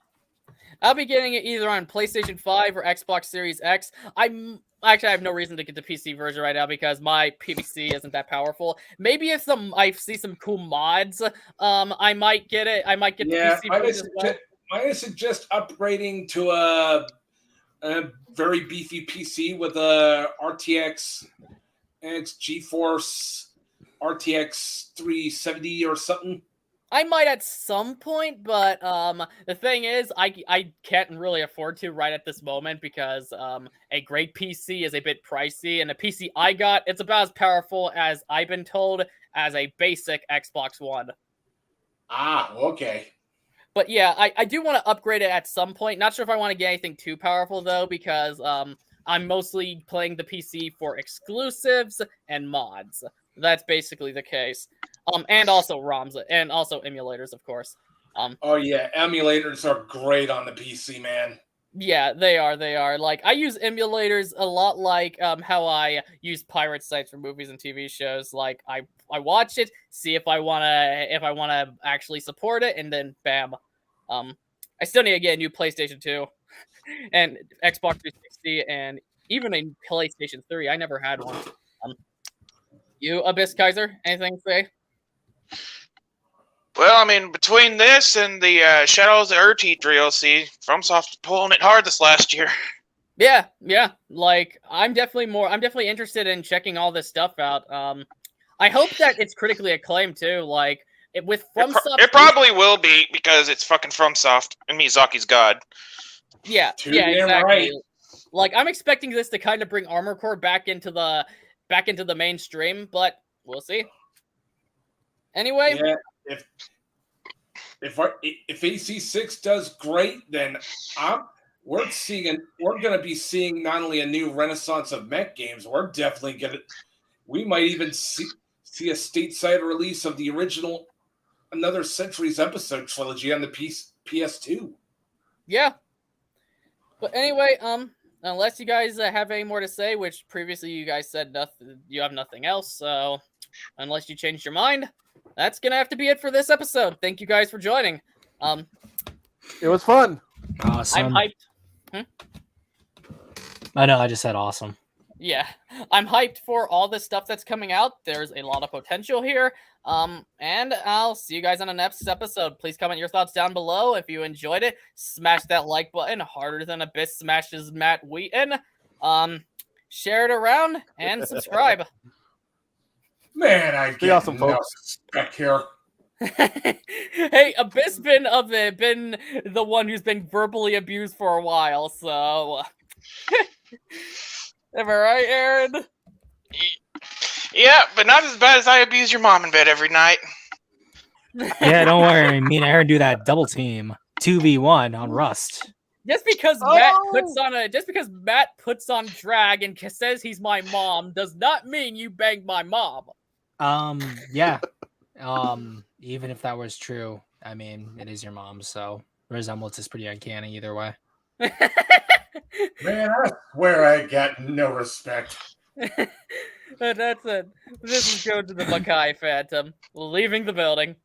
I'll be getting it either on PlayStation 5 or Xbox Series X. I have no reason to get the PC version right now because my PC isn't that powerful. Maybe if I see some cool mods, I might get it. I might get the PC version as well. Might suggest upgrading to a very beefy PC with a RTX GeForce RTX 370 or something. I might at some point, but the thing is, I can't really afford to right at this moment because a great PC is a bit pricey, and the PC I got, it's about as powerful as I've been told as a basic Xbox One. Ah, okay. But yeah, I do want to upgrade it at some point. Not sure if I want to get anything too powerful though, because I'm mostly playing the PC for exclusives and mods. That's basically the case. And also ROMs and also emulators, of course. Oh yeah, emulators are great on the PC, man. Yeah, they are. Like I use emulators a lot like how I use pirate sites for movies and TV shows. Like I watch it, see if I wanna actually support it, and then bam. I still need to get a new PlayStation 2 and Xbox 360 and even a PlayStation 3. I never had one. You Abyss Kaiser, anything to say? Well, I mean, between this and the Shadows of Urti DLC, FromSoft pulling it hard this last year. Yeah. Like I'm definitely interested in checking all this stuff out. I hope that it's critically acclaimed too. Like with FromSoft, it probably will be because it's fucking FromSoft and Miyazaki's god. Yeah, exactly. Right. Like I'm expecting this to kind of bring Armored Core back into the mainstream, but we'll see. Anyway, yeah, if AC6 does great, then we're going to be seeing not only a new renaissance of mech games, we might even see a stateside release of the original Another Century's Episode trilogy on the PS2. Yeah. But anyway, unless you guys have any more to say, which previously you guys said nothing, you have nothing else, so unless you changed your mind, that's gonna have to be it for this episode. Thank you guys for joining. It was fun. Awesome. I'm hyped. I know, I just said awesome. Yeah, I'm hyped for all the stuff that's coming out. There's a lot of potential here. And I'll see you guys on the next episode. Please comment your thoughts down below. If you enjoyed it, smash that like button harder than Abyss smashes Matt Wheaton. Share it around and subscribe. Man, I get awesome, folks. Back here. Hey, Abyss been the one who's been verbally abused for a while, so am I right, Aaron? Yeah, but not as bad as I abuse your mom in bed every night. Yeah, don't worry. Me and Aaron do that double team 2v1 on Rust. Just because Matt puts on drag and says he's my mom does not mean you banged my mom. Yeah. Even if that was true, I mean, it is your mom, so the resemblance is pretty uncanny either way. Man, I swear I got no respect. That's it. This is Go to the Mackay Phantom, leaving the building.